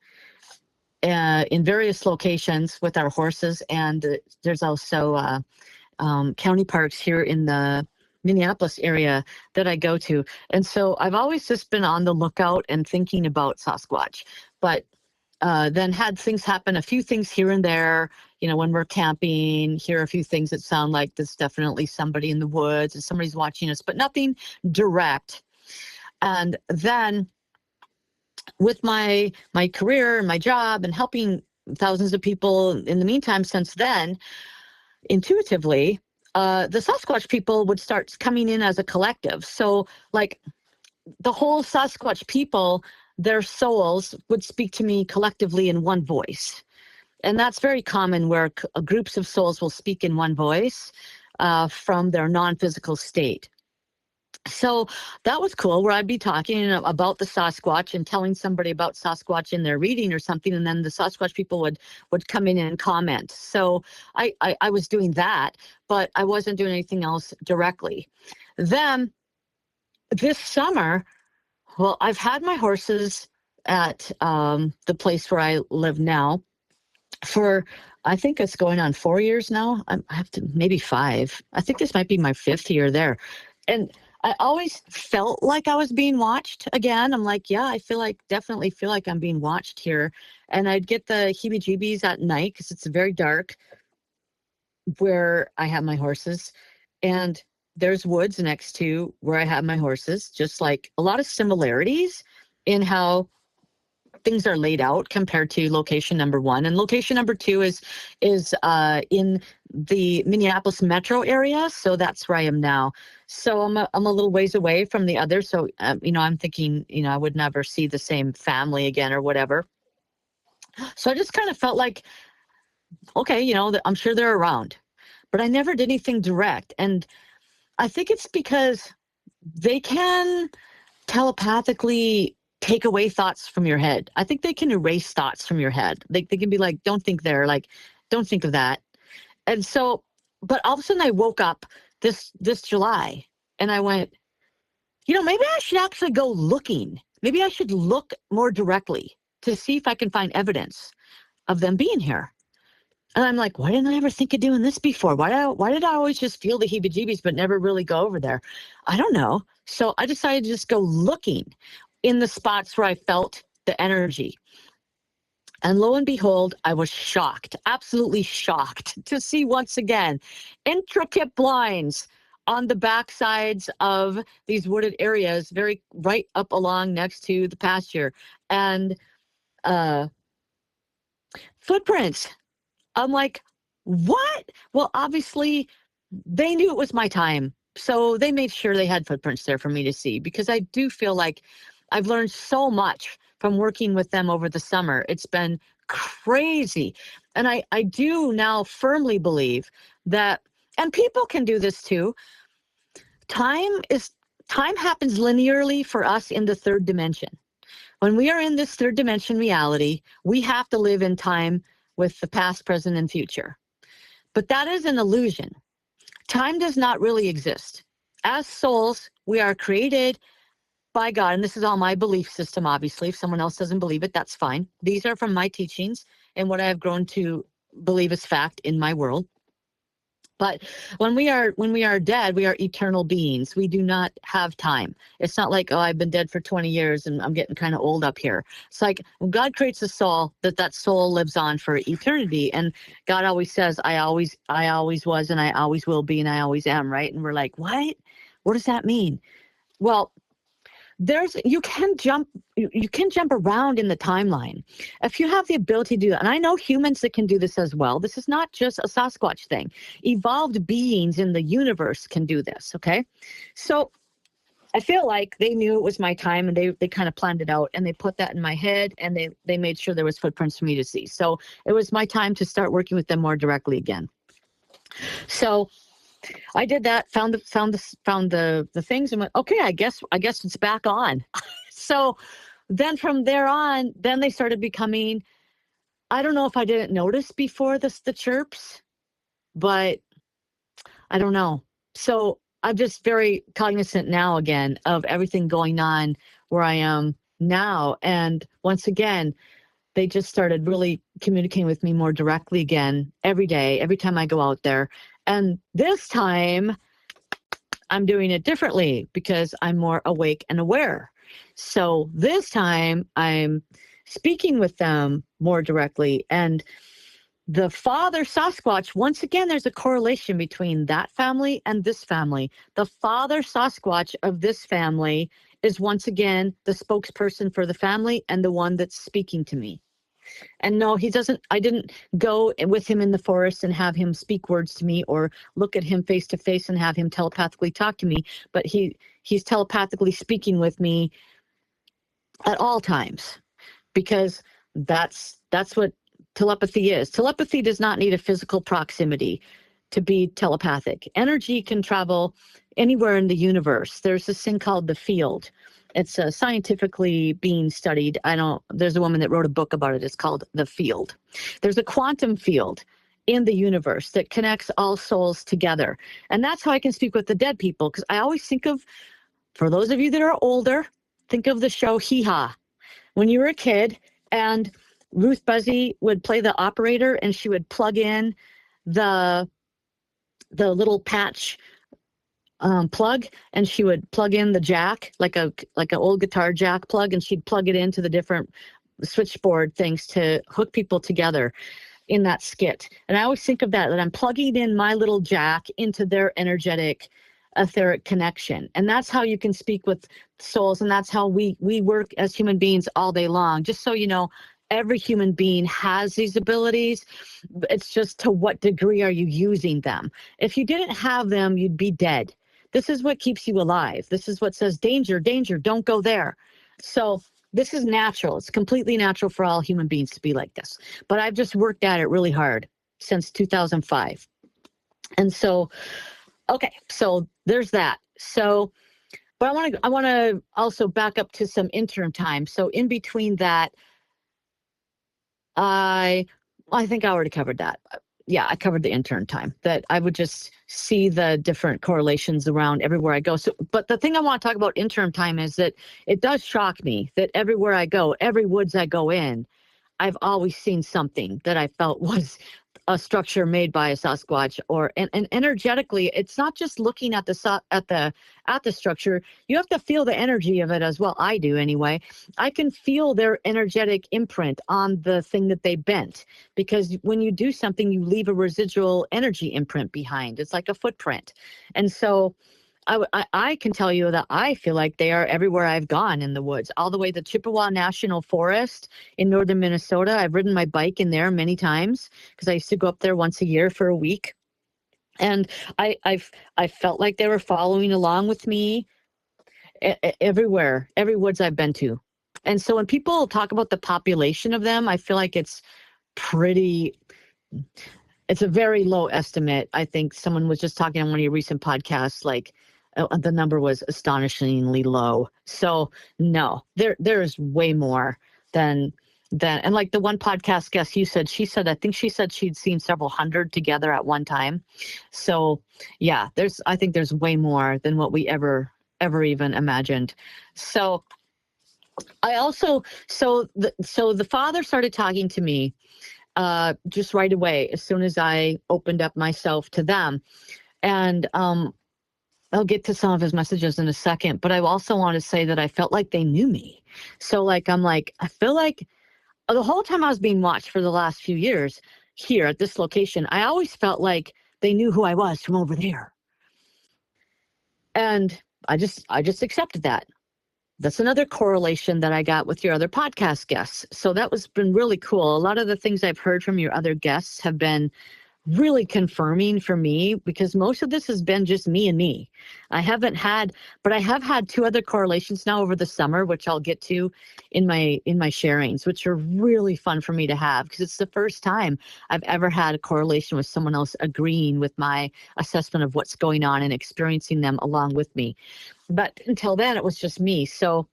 in various locations with our horses. And there's also county parks here in the Minneapolis area that I go to. And so I've always just been on the lookout and thinking about Sasquatch, but then had things happen, a few things here and there, when we're camping, hear a few things that sound like there's definitely somebody in the woods and somebody's watching us, but nothing direct. And then with my career and my job and helping thousands of people in the meantime since then, intuitively, the Sasquatch people would start coming in as a collective. So like the whole Sasquatch people, their souls would speak to me collectively in one voice. And that's very common, where groups of souls will speak in one voice from their non-physical state. So that was cool, where I'd be talking about the Sasquatch and telling somebody about Sasquatch in their reading or something, and then the Sasquatch people would come in and comment. So I was doing that, but I wasn't doing anything else directly. Then this summer, well, I've had my horses at the place where I live now for, I think it's going on 4 years now. I have to, maybe 5. I think this might be my 5th year there. And I always felt like I was being watched again. I'm like, yeah, definitely feel like I'm being watched here. And I'd get the heebie-jeebies at night because it's very dark where I have my horses. And there's woods next to where I have my horses, just like a lot of similarities in how things are laid out compared to location number 1. And location number 2 is in the Minneapolis metro area. So that's where I am now. So I'm a little ways away from the other. So, I'm thinking, I would never see the same family again or whatever. So I just kind of felt like, okay, I'm sure they're around, but I never did anything direct. And I think it's because they can telepathically take away thoughts from your head. I think they can erase thoughts from your head. They can be like, don't think there, like, don't think of that. And so, but all of a sudden I woke up this July and I went, maybe I should actually go looking. Maybe I should look more directly to see if I can find evidence of them being here. And I'm like, why didn't I ever think of doing this before? Why did I always just feel the heebie-jeebies but never really go over there? I don't know. So I decided to just go looking in the spots where I felt the energy. And lo and behold, I was shocked, absolutely shocked to see once again intricate blinds on the backsides of these wooded areas, very right up along next to the pasture, and footprints. I'm like, what? Well, obviously they knew it was my time. So they made sure they had footprints there for me to see, because I do feel like I've learned so much from working with them over the summer. It's been crazy. And I do now firmly believe that, and people can do this too, time happens linearly for us in the third dimension. When we are in this third dimension reality, we have to live in time with the past, present, and future. But that is an illusion. Time does not really exist. As souls, we are created by God, and this is all my belief system, obviously. If someone else doesn't believe it, that's fine. These are from my teachings and what I have grown to believe is fact in my world. But when we are dead, we are eternal beings. We do not have time. It's not like, oh, I've been dead for 20 years and I'm getting kind of old up here. It's like when God creates a soul, that soul lives on for eternity. And God always says, I always was, and I always will be, and I always am, right? And we're like, what? What does that mean? Well, you can jump around in the timeline if you have the ability to do that. And I know humans that can do this as well. This is not just a Sasquatch thing. Evolved beings in the universe can do this. Okay, so I feel like they knew it was my time, and they kind of planned it out, and they put that in my head, and they made sure there was footprints for me to see. So it was my time to start working with them more directly again. So I did that, found the things, and went, okay, I guess it's back on. So then from there on, then they started becoming, I don't know if I didn't notice before the chirps, but I don't know. So I'm just very cognizant now again of everything going on where I am now. And once again, they just started really communicating with me more directly again every day, every time I go out there. And this time I'm doing it differently because I'm more awake and aware. So this time I'm speaking with them more directly. And the father Sasquatch, once again, there's a correlation between that family and this family. The father Sasquatch of this family is once again the spokesperson for the family and the one that's speaking to me. And no, I didn't go with him in the forest and have him speak words to me or look at him face to face and have him telepathically talk to me, but he's telepathically speaking with me at all times, because that's what telepathy is. Telepathy does not need a physical proximity to be telepathic. Energy can travel anywhere in the universe. There's this thing called the field. It's scientifically being studied. There's a woman that wrote a book about it. It's called The Field. There's a quantum field in the universe that connects all souls together. And that's how I can speak with the dead people, because I always think of, for those of you that are older, think of the show Hee Haw. When you were a kid and Ruth Buzzy would play the operator and she would plug in the little patch plug, and she would plug in the jack, like an old guitar jack plug, and she'd plug it into the different switchboard things to hook people together in that skit. And I always think of that I'm plugging in my little jack into their energetic etheric connection. And that's how you can speak with souls, and that's how we work as human beings all day long. Just so you know, every human being has these abilities. It's just to what degree are you using them? If you didn't have them, you'd be dead. This is what keeps you alive. This is what says, danger, danger, don't go there. So this is natural. It's completely natural for all human beings to be like this. But I've just worked at it really hard since 2005. And so, okay, so there's that. So, but I want to also back up to some interim time. So in between that, I think I already covered that. Yeah, I covered the intern time, that I would just see the different correlations around everywhere I go. So, but the thing I want to talk about interim time is that it does shock me that everywhere I go, every woods I go in, I've always seen something that I felt was a structure made by a Sasquatch, and energetically, it's not just looking at the structure. You have to feel the energy of it as well. I do anyway. I can feel their energetic imprint on the thing that they bent, because when you do something, you leave a residual energy imprint behind. It's like a footprint. And so I can tell you that I feel like they are everywhere I've gone in the woods, all the way to Chippewa National Forest in northern Minnesota. I've ridden my bike in there many times because I used to go up there once a year for a week. And I felt like they were following along with me everywhere, every woods I've been to. And so when people talk about the population of them, I feel like it's a very low estimate. I think someone was just talking on one of your recent podcasts, like the number was astonishingly low. So no, there is way more than, and like the one podcast guest I think she said she'd seen several hundred together at one time. So yeah, I think there's way more than what we ever even imagined. So I also, so the father started talking to me just right away as soon as I opened up myself to them. And I'll get to some of his messages in a second, but I also want to say that I felt like they knew me. So I feel like the whole time I was being watched for the last few years here at this location, I always felt like they knew who I was from over there. And I just accepted that. That's another correlation that I got with your other podcast guests. So that been really cool. A lot of the things I've heard from your other guests have been really confirming for me, because most of this has been just me and me. I have had two other correlations now over the summer, which I'll get to in my sharings, which are really fun for me to have, because it's the first time I've ever had a correlation with someone else agreeing with my assessment of what's going on and experiencing them along with me. But until then, it was just me. So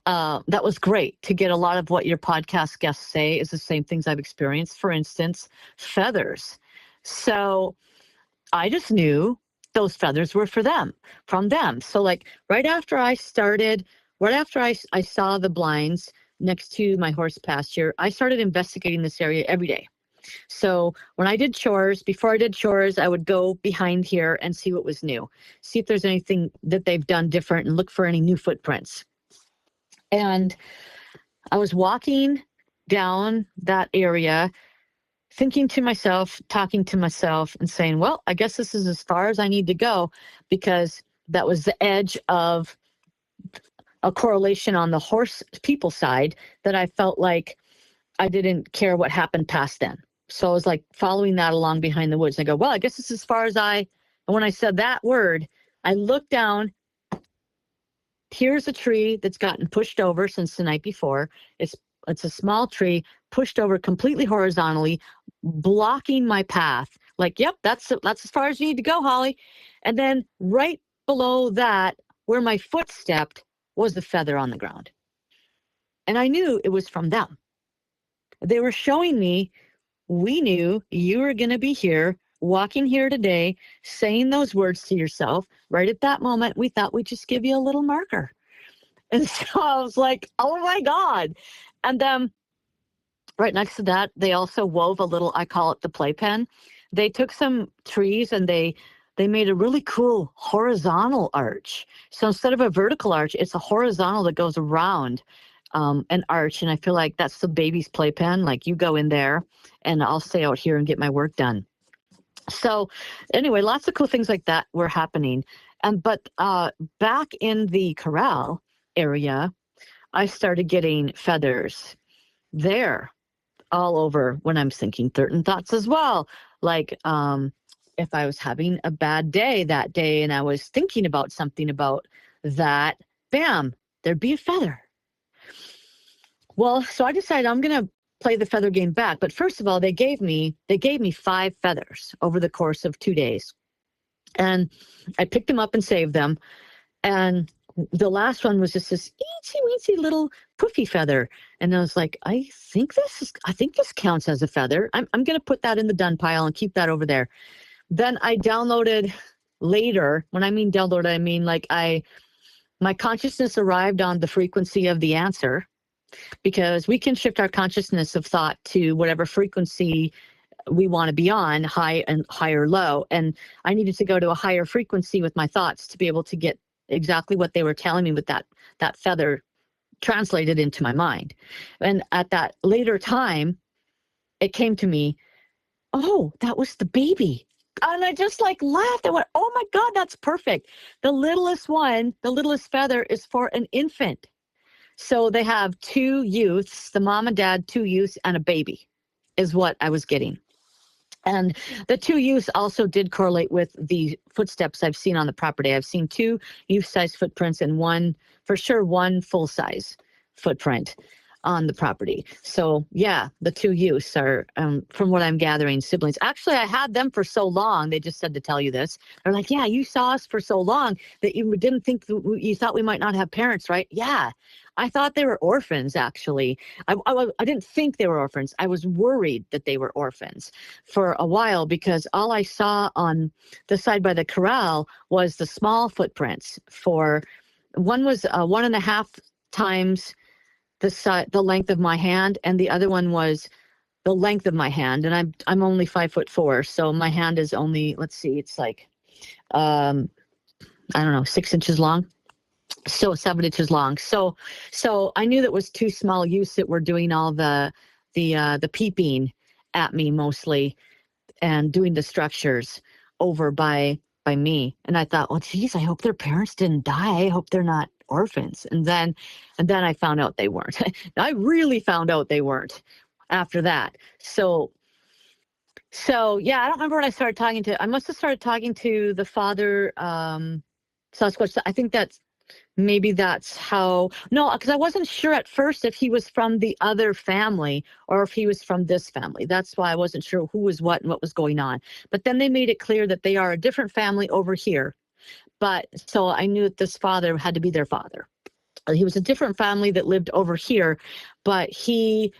that was great to get. A lot of what your podcast guests say is the same things I've experienced. For instance, feathers. So I just knew those feathers were from them. So like right after I saw the blinds next to my horse pasture, I started investigating this area every day. So when I did chores, before I did chores, I would go behind here and see what was new, see if there's anything that they've done different, and look for any new footprints. And I was walking down that area, thinking to myself, talking to myself, and saying, well, I guess this is as far as I need to go, because that was the edge of a correlation on the horse people side that I felt like I didn't care what happened past then. So I was like following that along behind the woods. And I go, well, I guess this is as far as and when I said that word, I looked down. Here's a tree that's gotten pushed over since the night before. It's a small tree pushed over completely horizontally, blocking my path. Like, yep, that's as far as you need to go, Holly. And then right below that, where my foot stepped, was the feather on the ground. And I knew it was from them. They were showing me, we knew you were going to be here, walking here today, saying those words to yourself. Right at that moment, we thought we'd just give you a little marker. And so I was like, oh my God. And then right next to that, they also wove a little, I call it the playpen. They took some trees and they made a really cool horizontal arch. So instead of a vertical arch, it's a horizontal that goes around an arch. And I feel like that's the baby's playpen. Like, you go in there and I'll stay out here and get my work done. So anyway, lots of cool things like that were happening. But back in the corral area, I started getting feathers there all over when I'm thinking certain thoughts as well. Like if I was having a bad day that day and I was thinking about something about that, bam, there'd be a feather. Well, so I decided I'm going to play the feather game back. But first of all, they gave me 5 feathers over the course of 2 days. And I picked them up and saved them. And the last one was just this eensy little poofy feather. And I was like, I think this counts as a feather. I'm going to put that in the done pile and keep that over there. Then I downloaded later. When I mean download, I mean like my consciousness arrived on the frequency of the answer, because we can shift our consciousness of thought to whatever frequency we want to be on, high or low. And I needed to go to a higher frequency with my thoughts to be able to get exactly what they were telling me with that feather translated into my mind. And at that later time, it came to me, oh, that was the baby. And I just like laughed. I went, oh my God, that's perfect. The littlest feather is for an infant. So they have 2 youths, the mom and dad, 2 youths, and a baby is what I was getting. And the two youths also did correlate with the footsteps I've seen on the property. I've seen 2 youth-size footprints and one full-size footprint on the property. So yeah, the 2 youths are, from what I'm gathering, siblings. Actually, I had them for so long. They just said to tell you this. They're like, yeah, you saw us for so long that you didn't think you thought we might not have parents, right? Yeah. I thought they were orphans, actually. I didn't think they were orphans. I was worried that they were orphans for a while because all I saw on the side by the corral was the small footprints. One was 1.5 times the length of my hand, and the other one was the length of my hand. And I'm only 5'4", so my hand is only, let's see, it's like I don't know, 6 inches long. So 7 inches long. So I knew that was 2 small youths that were doing all the peeping at me mostly and doing the structures over by me. And I thought, well, geez, I hope their parents didn't die. I hope they're not orphans. And then I found out they weren't. I really found out they weren't after that. So yeah, I don't remember when I started talking to. I must have started talking to the father, Sasquatch. I think maybe that's how. No, because I wasn't sure at first if he was from the other family or if he was from this family. That's why I wasn't sure who was what and what was going on. But then they made it clear that they are a different family over here. But so I knew that this father had to be their father. He was a different family that lived over here, but he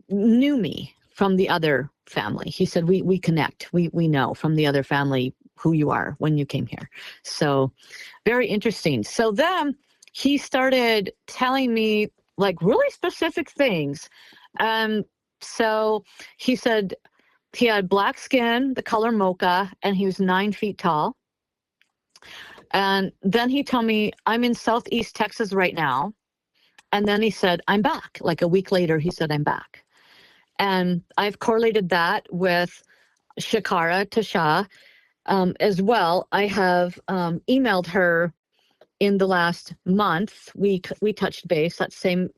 knew me from the other family. He said, we connect. We know from the other family who you are when you came here. So very interesting. So then he started telling me like really specific things. So he said he had black skin, the color mocha, and he was 9 feet tall. And then he told me, I'm in Southeast Texas right now. And then he said, I'm back. Like a week later, he said, I'm back. And I've correlated that with Shakara Tasha as well. I have emailed her in the last month. We touched base, that same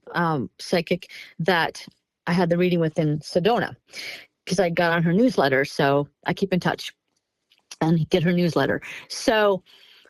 psychic that I had the reading with in Sedona, because I got on her newsletter. So I keep in touch and get her newsletter. So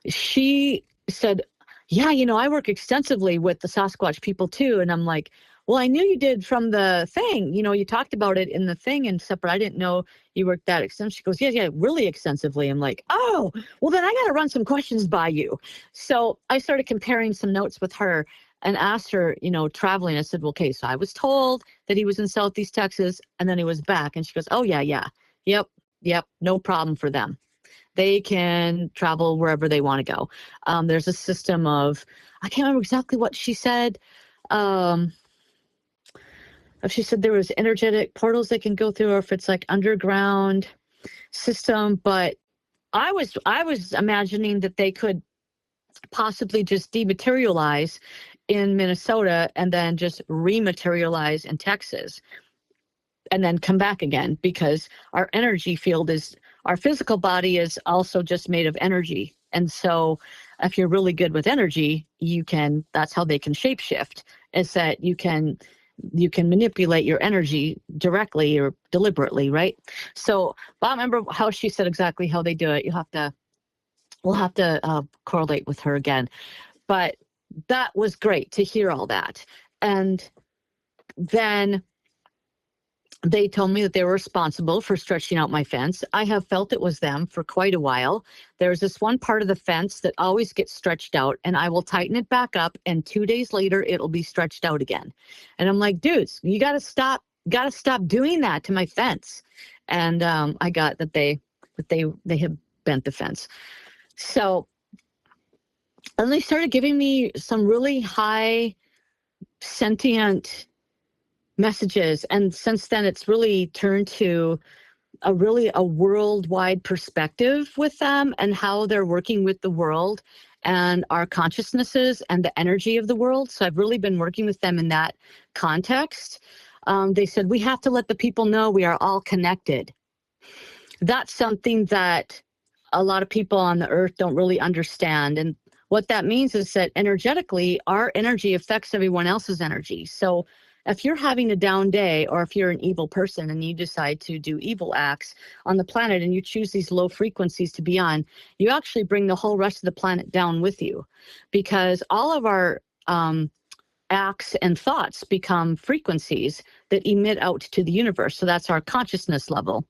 she said, yeah, I work extensively with the Sasquatch people too. And I'm like, well, I knew you did from the thing. You talked about it in the thing and stuff, but I didn't know you worked that extensively. She goes, yeah, really extensively. I'm like, oh, well, then I got to run some questions by you. So I started comparing some notes with her and asked her, traveling. I said, well, okay, so I was told that he was in Southeast Texas and then he was back. And she goes, oh, yeah. Yep. No problem for them. They can travel wherever they want to go. There's a system of, I can't remember exactly what she said. If she said there was energetic portals they can go through, or if it's like underground system. But I was imagining that they could possibly just dematerialize in Minnesota and then just rematerialize in Texas and then come back again, because our energy field our physical body is also just made of energy. And so if you're really good with energy, that's how they can shapeshift, is that you can manipulate your energy directly or deliberately, right? So I don't remember how she said exactly how they do it. We'll have to correlate with her again. But that was great to hear all that. And then they told me that they were responsible for stretching out my fence. I have felt it was them for quite a while. There's this one part of the fence that always gets stretched out, and I will tighten it back up, and 2 days later it'll be stretched out again. And I'm like, dudes, you got to stop doing that to my fence. And I got that they have bent the fence. So, and they started giving me some really high sentient messages, and since then it's really turned to a worldwide perspective with them and how they're working with the world and our consciousnesses and the energy of the world. So I've really been working with them in that context. They said we have to let the people know we are all connected. That's something that a lot of people on the earth don't really understand. And what that means is that energetically, our energy affects everyone else's energy. So if you're having a down day, or if you're an evil person and you decide to do evil acts on the planet and you choose these low frequencies to be on, you actually bring the whole rest of the planet down with you, because all of our acts and thoughts become frequencies that emit out to the universe. So that's our consciousness level.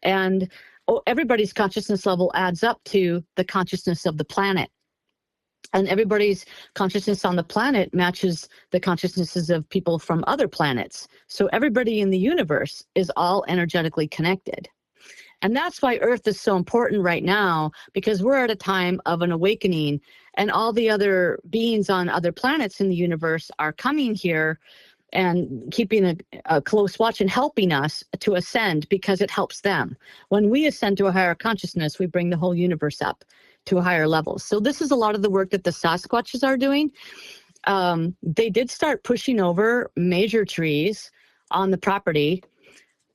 And everybody's consciousness level adds up to the consciousness of the planet. And everybody's consciousness on the planet matches the consciousnesses of people from other planets. So everybody in the universe is all energetically connected. And that's why Earth is so important right now, because we're at a time of an awakening, and all the other beings on other planets in the universe are coming here and keeping a close watch and helping us to ascend, because it helps them. When we ascend to a higher consciousness, we bring the whole universe up to a higher level. So this is a lot of the work that the Sasquatches are doing. They did start pushing over major trees on the property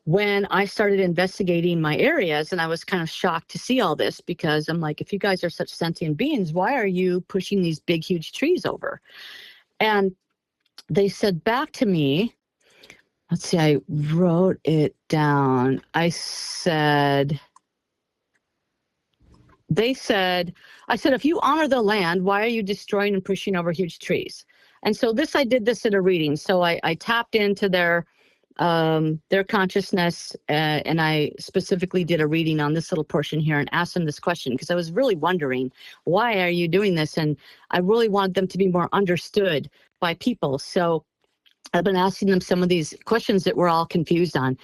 when I started investigating my areas, and I was kind of shocked to see all this, because I'm like, if you guys are such sentient beings, why are you pushing these big, huge trees over? And they said back to me, let's see, I wrote it down. I said, if you honor the land, why are you destroying and pushing over huge trees? And so I did this at a reading. So I tapped into their consciousness, and I specifically did a reading on this little portion here and asked them this question, because I was really wondering, why are you doing this? And I really want them to be more understood by people. So I've been asking them some of these questions that we're all confused on.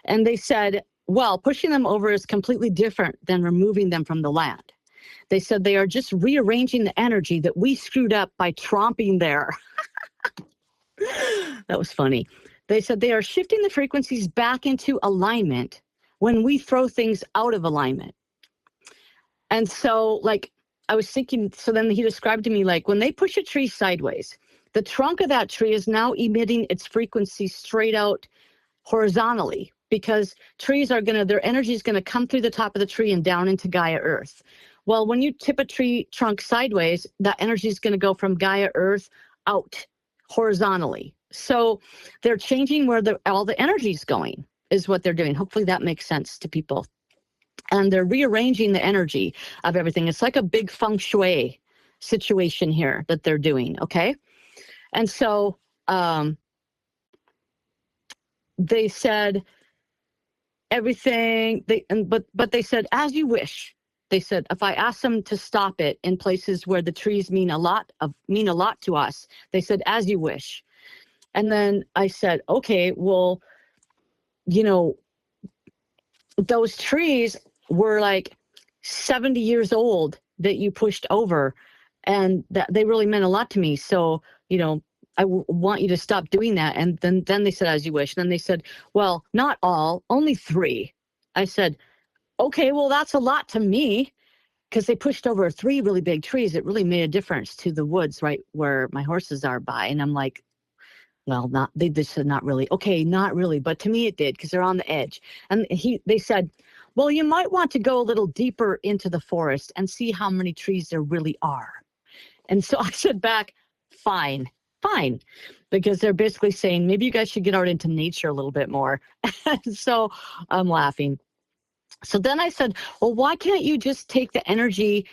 And they said, well, pushing them over is completely different than removing them from the land. They said they are just rearranging the energy that we screwed up by tromping there. That was funny. They said they are shifting the frequencies back into alignment when we throw things out of alignment. And so, I was thinking, so then he described to me, when they push a tree sideways, the trunk of that tree is now emitting its frequency straight out horizontally, because trees their energy is going to come through the top of the tree and down into Gaia Earth. Well, when you tip a tree trunk sideways, that energy is going to go from Gaia Earth out horizontally. So they're changing where all the energy is going, is what they're doing. Hopefully that makes sense to people. And they're rearranging the energy of everything. It's like a big feng shui situation here that they're doing, okay? And so they said everything, but they said, as you wish. They said, if I ask them to stop it in places where the trees mean a lot to us, they said, as you wish. And then I said, okay, well, those trees were 70 years old that you pushed over, and that they really meant a lot to me. So, I want you to stop doing that. And then they said, as you wish. And then they said, well, not all, only 3. I said, okay, well, that's a lot to me, because they pushed over 3 really big trees. It really made a difference to the woods right where my horses are by. And I'm like, well, they said not really. Okay, not really. But to me it did, because they're on the edge. And they said, well, you might want to go a little deeper into the forest and see how many trees there really are. And so I said back, fine. Because they're basically saying, maybe you guys should get out into nature a little bit more. And so I'm laughing. So then I said, well, why can't you just take the energy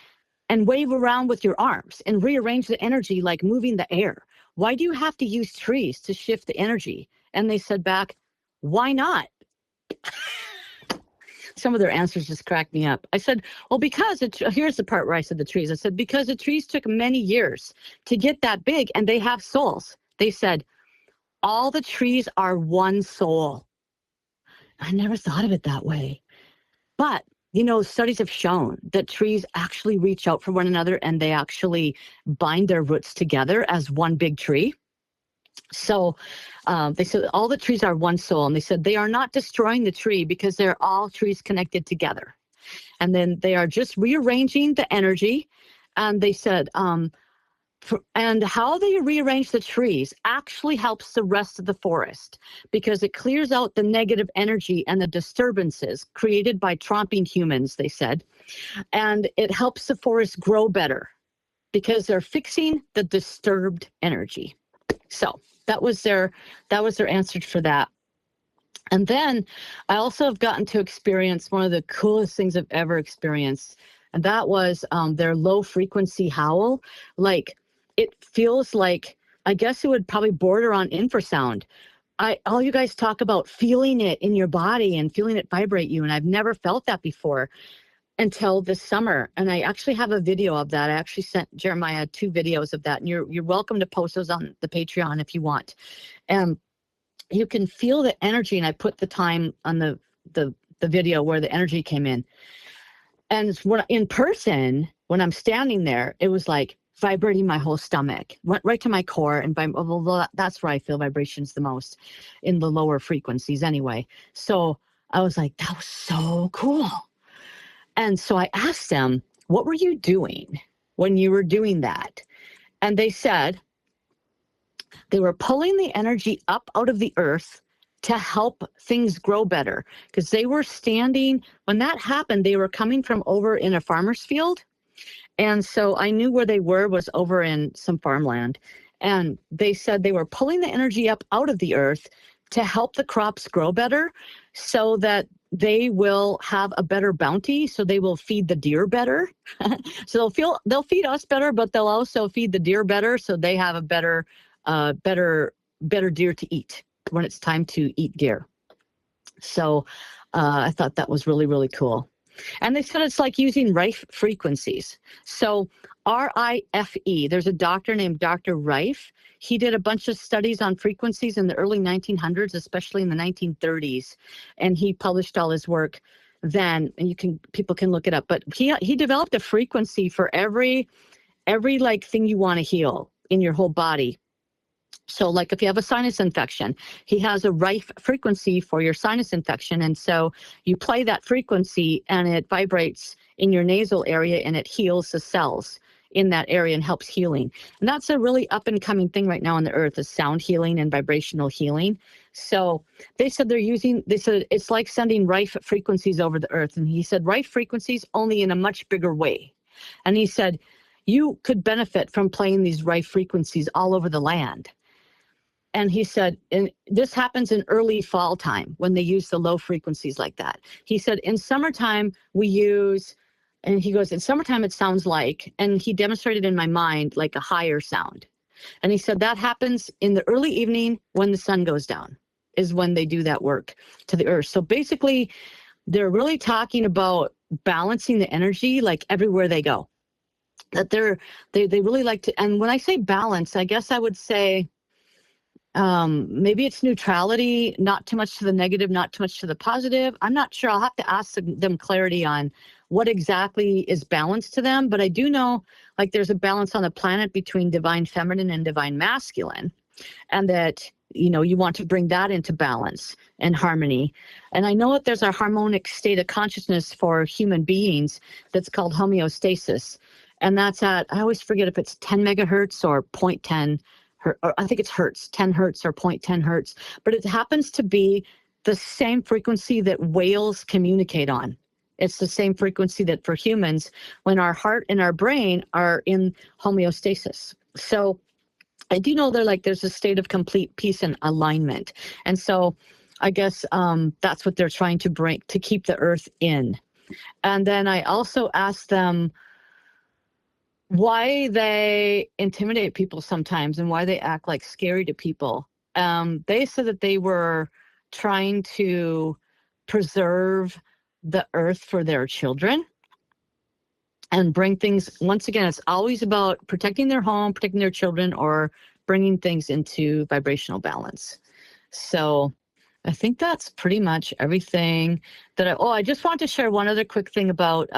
and wave around with your arms and rearrange the energy like moving the air? Why do you have to use trees to shift the energy? And they said back, why not? Some of their answers just cracked me up. I said, well, because here's the part where I said the trees. I said, because the trees took many years to get that big, and they have souls. They said, all the trees are one soul. I never thought of it that way. But, studies have shown that trees actually reach out for one another, and they actually bind their roots together as one big tree. So they said all the trees are one soul, and they said they are not destroying the tree because they're all trees connected together. And then they are just rearranging the energy. And they said, and how they rearrange the trees actually helps the rest of the forest, because it clears out the negative energy and the disturbances created by tromping humans, they said. And it helps the forest grow better because they're fixing the disturbed energy. So that was their answer for that. And then I also have gotten to experience one of the coolest things I've ever experienced. And that was their low frequency howl. Like, it feels like, I guess it would probably border on infrasound. All you guys talk about feeling it in your body and feeling it vibrate you. And I've never felt that before until this summer. And I actually have a video of that. I actually sent Jeremiah 2 videos of that. And you're welcome to post those on the Patreon if you want. And you can feel the energy. And I put the time on the video where the energy came in. And when in person, when I'm standing there, it was like vibrating my whole stomach, went right to my core. And that's where I feel vibrations the most, in the lower frequencies anyway. So I was like, that was so cool. And so I asked them, what were you doing when you were doing that? And they said they were pulling the energy up out of the earth to help things grow better. Because they were standing, when that happened, they were coming from over in a farmer's field. And so I knew where they were was over in some farmland. And they said they were pulling the energy up out of the earth to help the crops grow better, so that they will have a better bounty, so they will feed the deer better. So they'll feed us better, but they'll also feed the deer better, so they have a better deer to eat when it's time to eat deer. So I thought that was really, really cool. And they said it's like using Rife frequencies. So RIFE, there's a doctor named Dr. Rife. He did a bunch of studies on frequencies in the early 1900s, especially in the 1930s. And he published all his work then, and people can look it up. But he developed a frequency for every like thing you want to heal in your whole body. So like if you have a sinus infection, he has a Rife frequency for your sinus infection. And so you play that frequency and it vibrates in your nasal area and it heals the cells in that area and helps healing. And that's a really up and coming thing right now on the earth, is sound healing and vibrational healing. So they said it's like sending Rife frequencies over the earth. And he said Rife frequencies only in a much bigger way. And he said you could benefit from playing these Rife frequencies all over the land. And he said, and this happens in early fall time when they use the low frequencies like that. He said, in summertime, we use, and he goes, in summertime, it sounds like, and he demonstrated in my mind like a higher sound. And he said that happens in the early evening when the sun goes down, is when they do that work to the earth. So basically, they're really talking about balancing the energy like everywhere they go. That they really like to, and when I say balance, I guess I would say, maybe it's neutrality, not too much to the negative, not too much to the positive. I'm not sure. I'll have to ask them clarity on what exactly is balance to them. But I do know, like, there's a balance on the planet between divine feminine and divine masculine, and that, you want to bring that into balance and harmony. And I know that there's a harmonic state of consciousness for human beings that's called homeostasis. And that's at, I always forget if it's 10 megahertz or 0.10 or I think it's hertz, 10 hertz or 0.10 hertz, but it happens to be the same frequency that whales communicate on. It's the same frequency that for humans, when our heart and our brain are in homeostasis. So I do know there's a state of complete peace and alignment. And so I guess that's what they're trying to bring, to keep the earth in. And then I also asked them why they intimidate people sometimes and why they act like scary to people. They said that they were trying to preserve the earth for their children and bring things, once again, it's always about protecting their home, protecting their children, or bringing things into vibrational balance. So I think that's pretty much everything that I just wanted to share one other quick thing about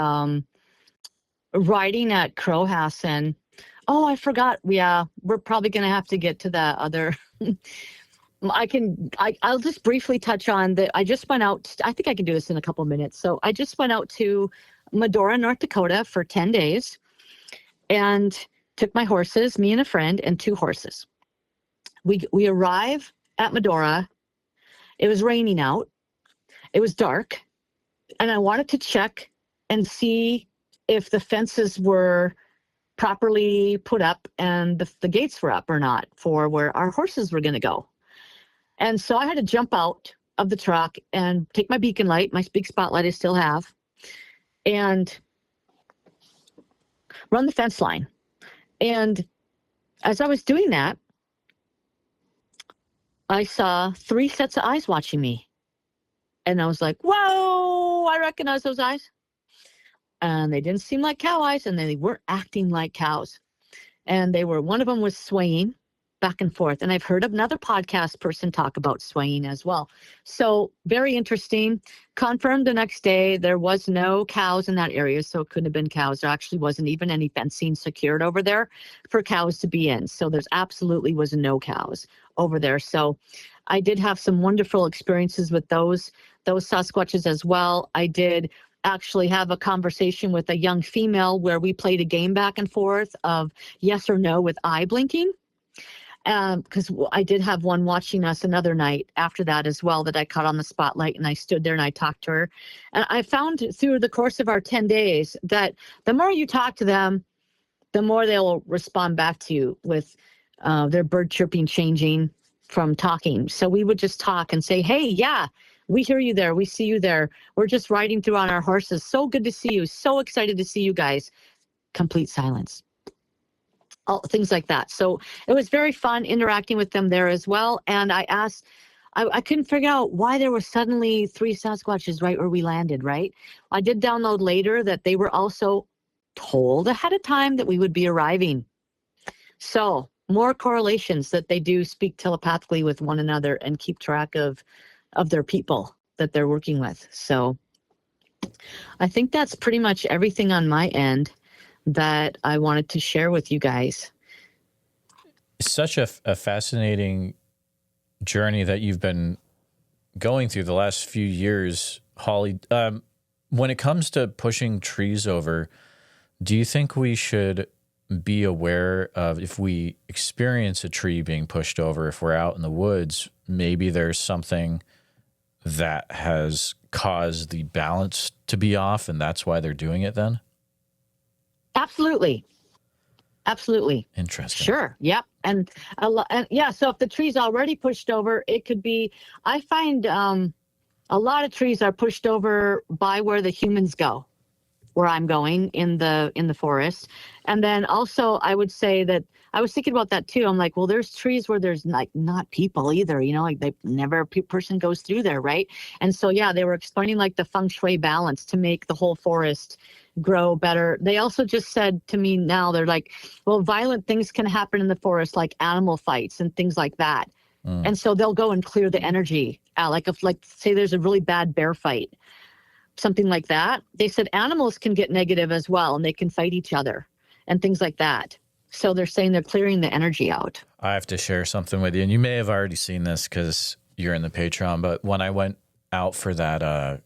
riding at Crowhassan. Oh, I forgot. Yeah, we're probably going to have to get to that other. I'll just briefly touch on that. I just went out. I think I can do this in a couple of minutes. So I just went out to Medora, North Dakota for 10 days and took my horses, me and a friend, and 2 horses. We arrive at Medora. It was raining out. It was dark. And I wanted to check and see if the fences were properly put up and the gates were up or not for where our horses were going to go. And so I had to jump out of the truck and take my beacon light, my big spotlight I still have, and run the fence line. And as I was doing that, I saw 3 sets of eyes watching me. And I was like, whoa, I recognize those eyes. And they didn't seem like cow eyes, and they weren't acting like cows. And one of them was swaying back and forth. And I've heard another podcast person talk about swaying as well. So very interesting. Confirmed the next day, there was no cows in that area, so it couldn't have been cows. There actually wasn't even any fencing secured over there for cows to be in. So there's absolutely was no cows over there. So I did have some wonderful experiences with those Sasquatches as well. I did actually have a conversation with a young female where we played a game back and forth of yes or no with eye blinking. Because I did have one watching us another night after that as well that I caught on the spotlight, and I stood there and I talked to her. And I found through the course of our 10 days that the more you talk to them, the more they'll respond back to you with their bird chirping changing from talking. So we would just talk and say, hey, yeah, we hear you there. We see you there. We're just riding through on our horses. So good to see you. So excited to see you guys. Complete silence. All things like that. So it was very fun interacting with them there as well. And I asked, I couldn't figure out why there were suddenly 3 Sasquatches right where we landed, right? I did download later that they were also told ahead of time that we would be arriving. So more correlations that they do speak telepathically with one another and keep track of their people that they're working with. So I think that's pretty much everything on my end that I wanted to share with you guys. Such a fascinating journey that you've been going through the last few years, Holly. When it comes to pushing trees over, do you think we should be aware of if we experience a tree being pushed over, if we're out in the woods, maybe there's something that has caused the balance to be off and that's why they're doing it then? Absolutely. Interesting. Sure. Yep. And yeah. So if the tree's already pushed over, it could be. I find a lot of trees are pushed over by where the humans go, where I'm going in the forest. And then also, I would say that I was thinking about that too. I'm like, well, there's trees where there's like not people either. You know, like they never a person goes through there, right? And so yeah, they were explaining like the feng shui balance to make the whole forest grow better. They also just said to me now, they're like, well, violent things can happen in the forest, like animal fights and things like that. And so they'll go and clear the energy out. Like if say there's a really bad bear fight, something like that. They said animals can get negative as well, and they can fight each other and things like that. So they're saying they're clearing the energy out. I have to share something with you, and you may have already seen this because you're in the Patreon, but when I went out for that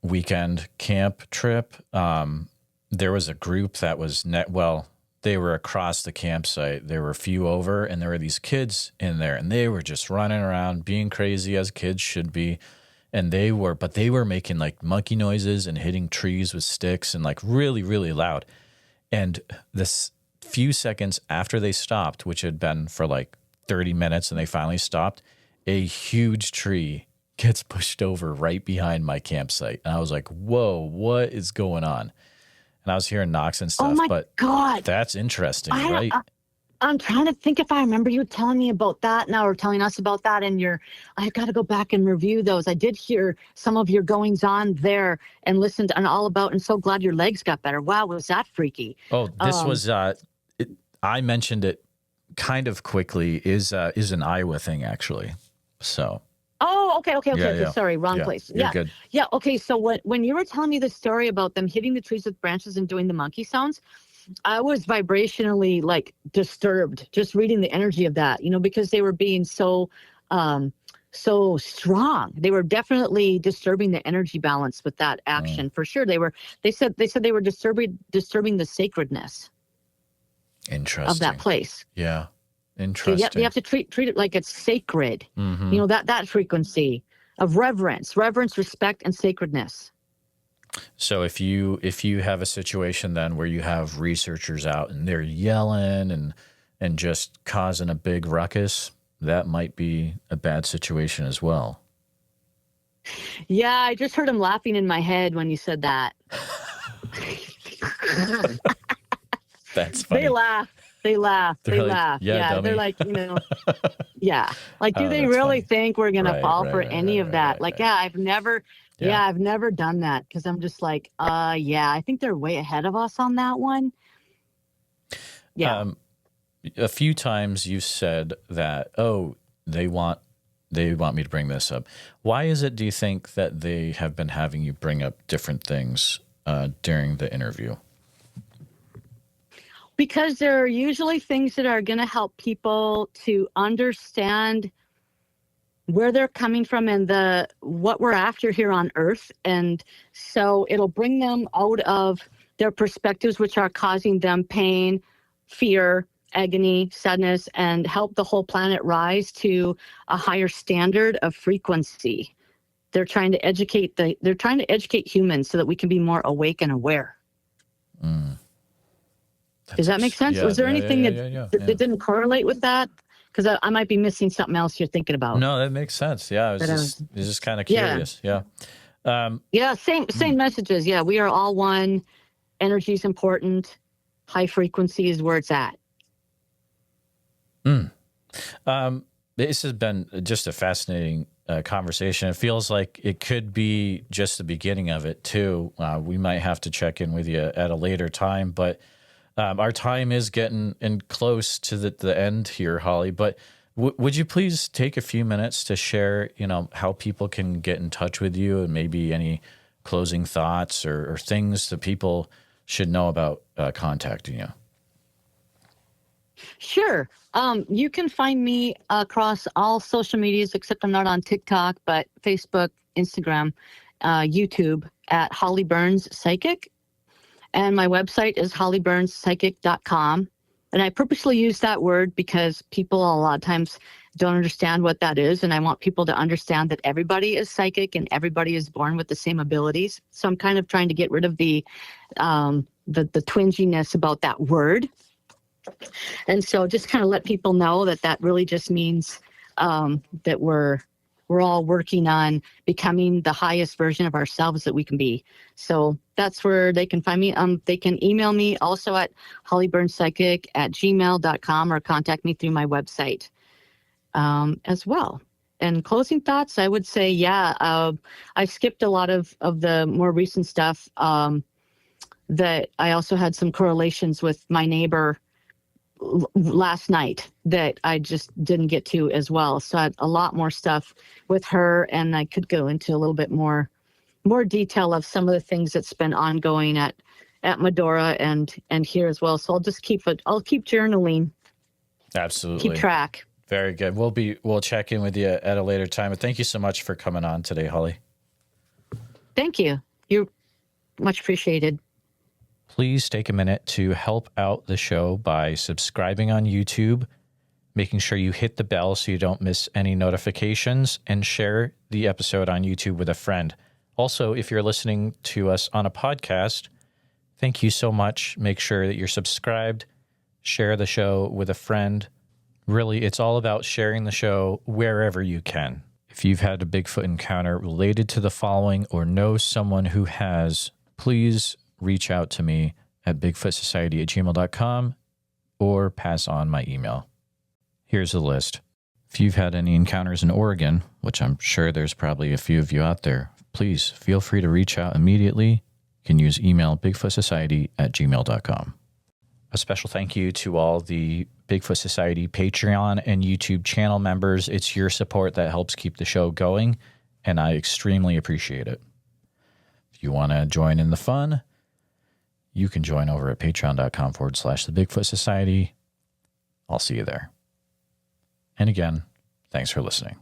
weekend camp trip, there was a group that was they were across the campsite. There were a few over, and there were these kids in there, and they were just running around being crazy as kids should be. And they were making like monkey noises and hitting trees with sticks and like really, really loud. And this few seconds after they stopped, which had been for like 30 minutes and they finally stopped, a huge tree gets pushed over right behind my campsite. And I was like, whoa, what is going on? And I was hearing knocks and stuff. Oh my but God. That's interesting, right? I'm trying to think if I remember you telling me about that now or telling us about that. And I've got to go back and review those. I did hear some of your goings on there and listened and all about, and so glad your legs got better. Wow, was that freaky? Oh, this was, I mentioned it kind of quickly, is an Iowa thing actually. So. Oh, okay. Yeah. Sorry, wrong place. You're good. Yeah. Okay. So when you were telling me the story about them hitting the trees with branches and doing the monkey sounds, I was vibrationally like disturbed just reading the energy of that, because they were being so strong. They were definitely disturbing the energy balance with that action for sure. They said they were disturbing the sacredness Interesting. of that place. Yeah. Interesting. You have to treat it like it's sacred. Mm-hmm. That frequency of reverence, respect, and sacredness. So if you have a situation then where you have researchers out and they're yelling and just causing a big ruckus, that might be a bad situation as well. Yeah, I just heard him laughing in my head when you said that. That's funny. They laugh. They laugh. They're They like, laugh. "Yeah, Yeah, dummy." they're like, yeah. Like, do Oh, they that's really funny. think we're gonna fall for any of that? Right. Like, yeah, I've never, Yeah. I've never done that because I'm just like, yeah, I think they're way ahead of us on that one. Yeah. A few times you said that, oh, they want me to bring this up. Why is it, do you think, that they have been having you bring up different things during the interview? Because there are usually things that are going to help people to understand where they're coming from and what we're after here on Earth. And so it'll bring them out of their perspectives, which are causing them pain, fear, agony, sadness, and help the whole planet rise to a higher standard of frequency. They're trying to educate humans so that we can be more awake and aware. Does that make sense? Yeah, Was there anything that didn't correlate with that? Because I might be missing something else you're thinking about. No, that makes sense. Yeah, I was just kind of curious. Yeah. Same messages. Yeah, we are all one. Energy is important. High frequency is where it's at. This has been just a fascinating conversation. It feels like it could be just the beginning of it too. We might have to check in with you at a later time, but our time is getting close to the end here, Holly. But would you please take a few minutes to share, how people can get in touch with you and maybe any closing thoughts or things that people should know about contacting you? Sure. You can find me across all social medias, except I'm not on TikTok, but Facebook, Instagram, YouTube at Holly Burns Psychic. And my website is hollyburnspsychic.com. And I purposely use that word because people a lot of times don't understand what that is. And I want people to understand that everybody is psychic and everybody is born with the same abilities. So I'm kind of trying to get rid of the twinginess about that word. And so just kind of let people know that really just means that we're all working on becoming the highest version of ourselves that we can be. So that's where they can find me. They can email me also at hollyburnspsychic@gmail.com or contact me through my website as well. And closing thoughts, I would say, I skipped a lot of the more recent stuff that I also had some correlations with my neighbor last night that I just didn't get to as well. So I had a lot more stuff with her, and I could go into a little bit more detail of some of the things that's been ongoing at Medora and here as well. So I'll just I'll keep journaling. Absolutely. Keep track. Very good. We'll check in with you at a later time. But thank you so much for coming on today, Holly. Thank you. You're much appreciated. Please take a minute to help out the show by subscribing on YouTube, making sure you hit the bell so you don't miss any notifications, and share the episode on YouTube with a friend. Also, if you're listening to us on a podcast, thank you so much. Make sure that you're subscribed, share the show with a friend. Really, it's all about sharing the show wherever you can. If you've had a Bigfoot encounter related to the following or know someone who has, please reach out to me at bigfootsociety@gmail.com or pass on my email. Here's the list. If you've had any encounters in Oregon, which I'm sure there's probably a few of you out there, please feel free to reach out immediately. You can use email bigfootsociety@gmail.com. A special thank you to all the Bigfoot Society Patreon and YouTube channel members. It's your support that helps keep the show going, and I extremely appreciate it. If you want to join in the fun, you can join over at patreon.com/The Bigfoot Society. I'll see you there. And again, thanks for listening.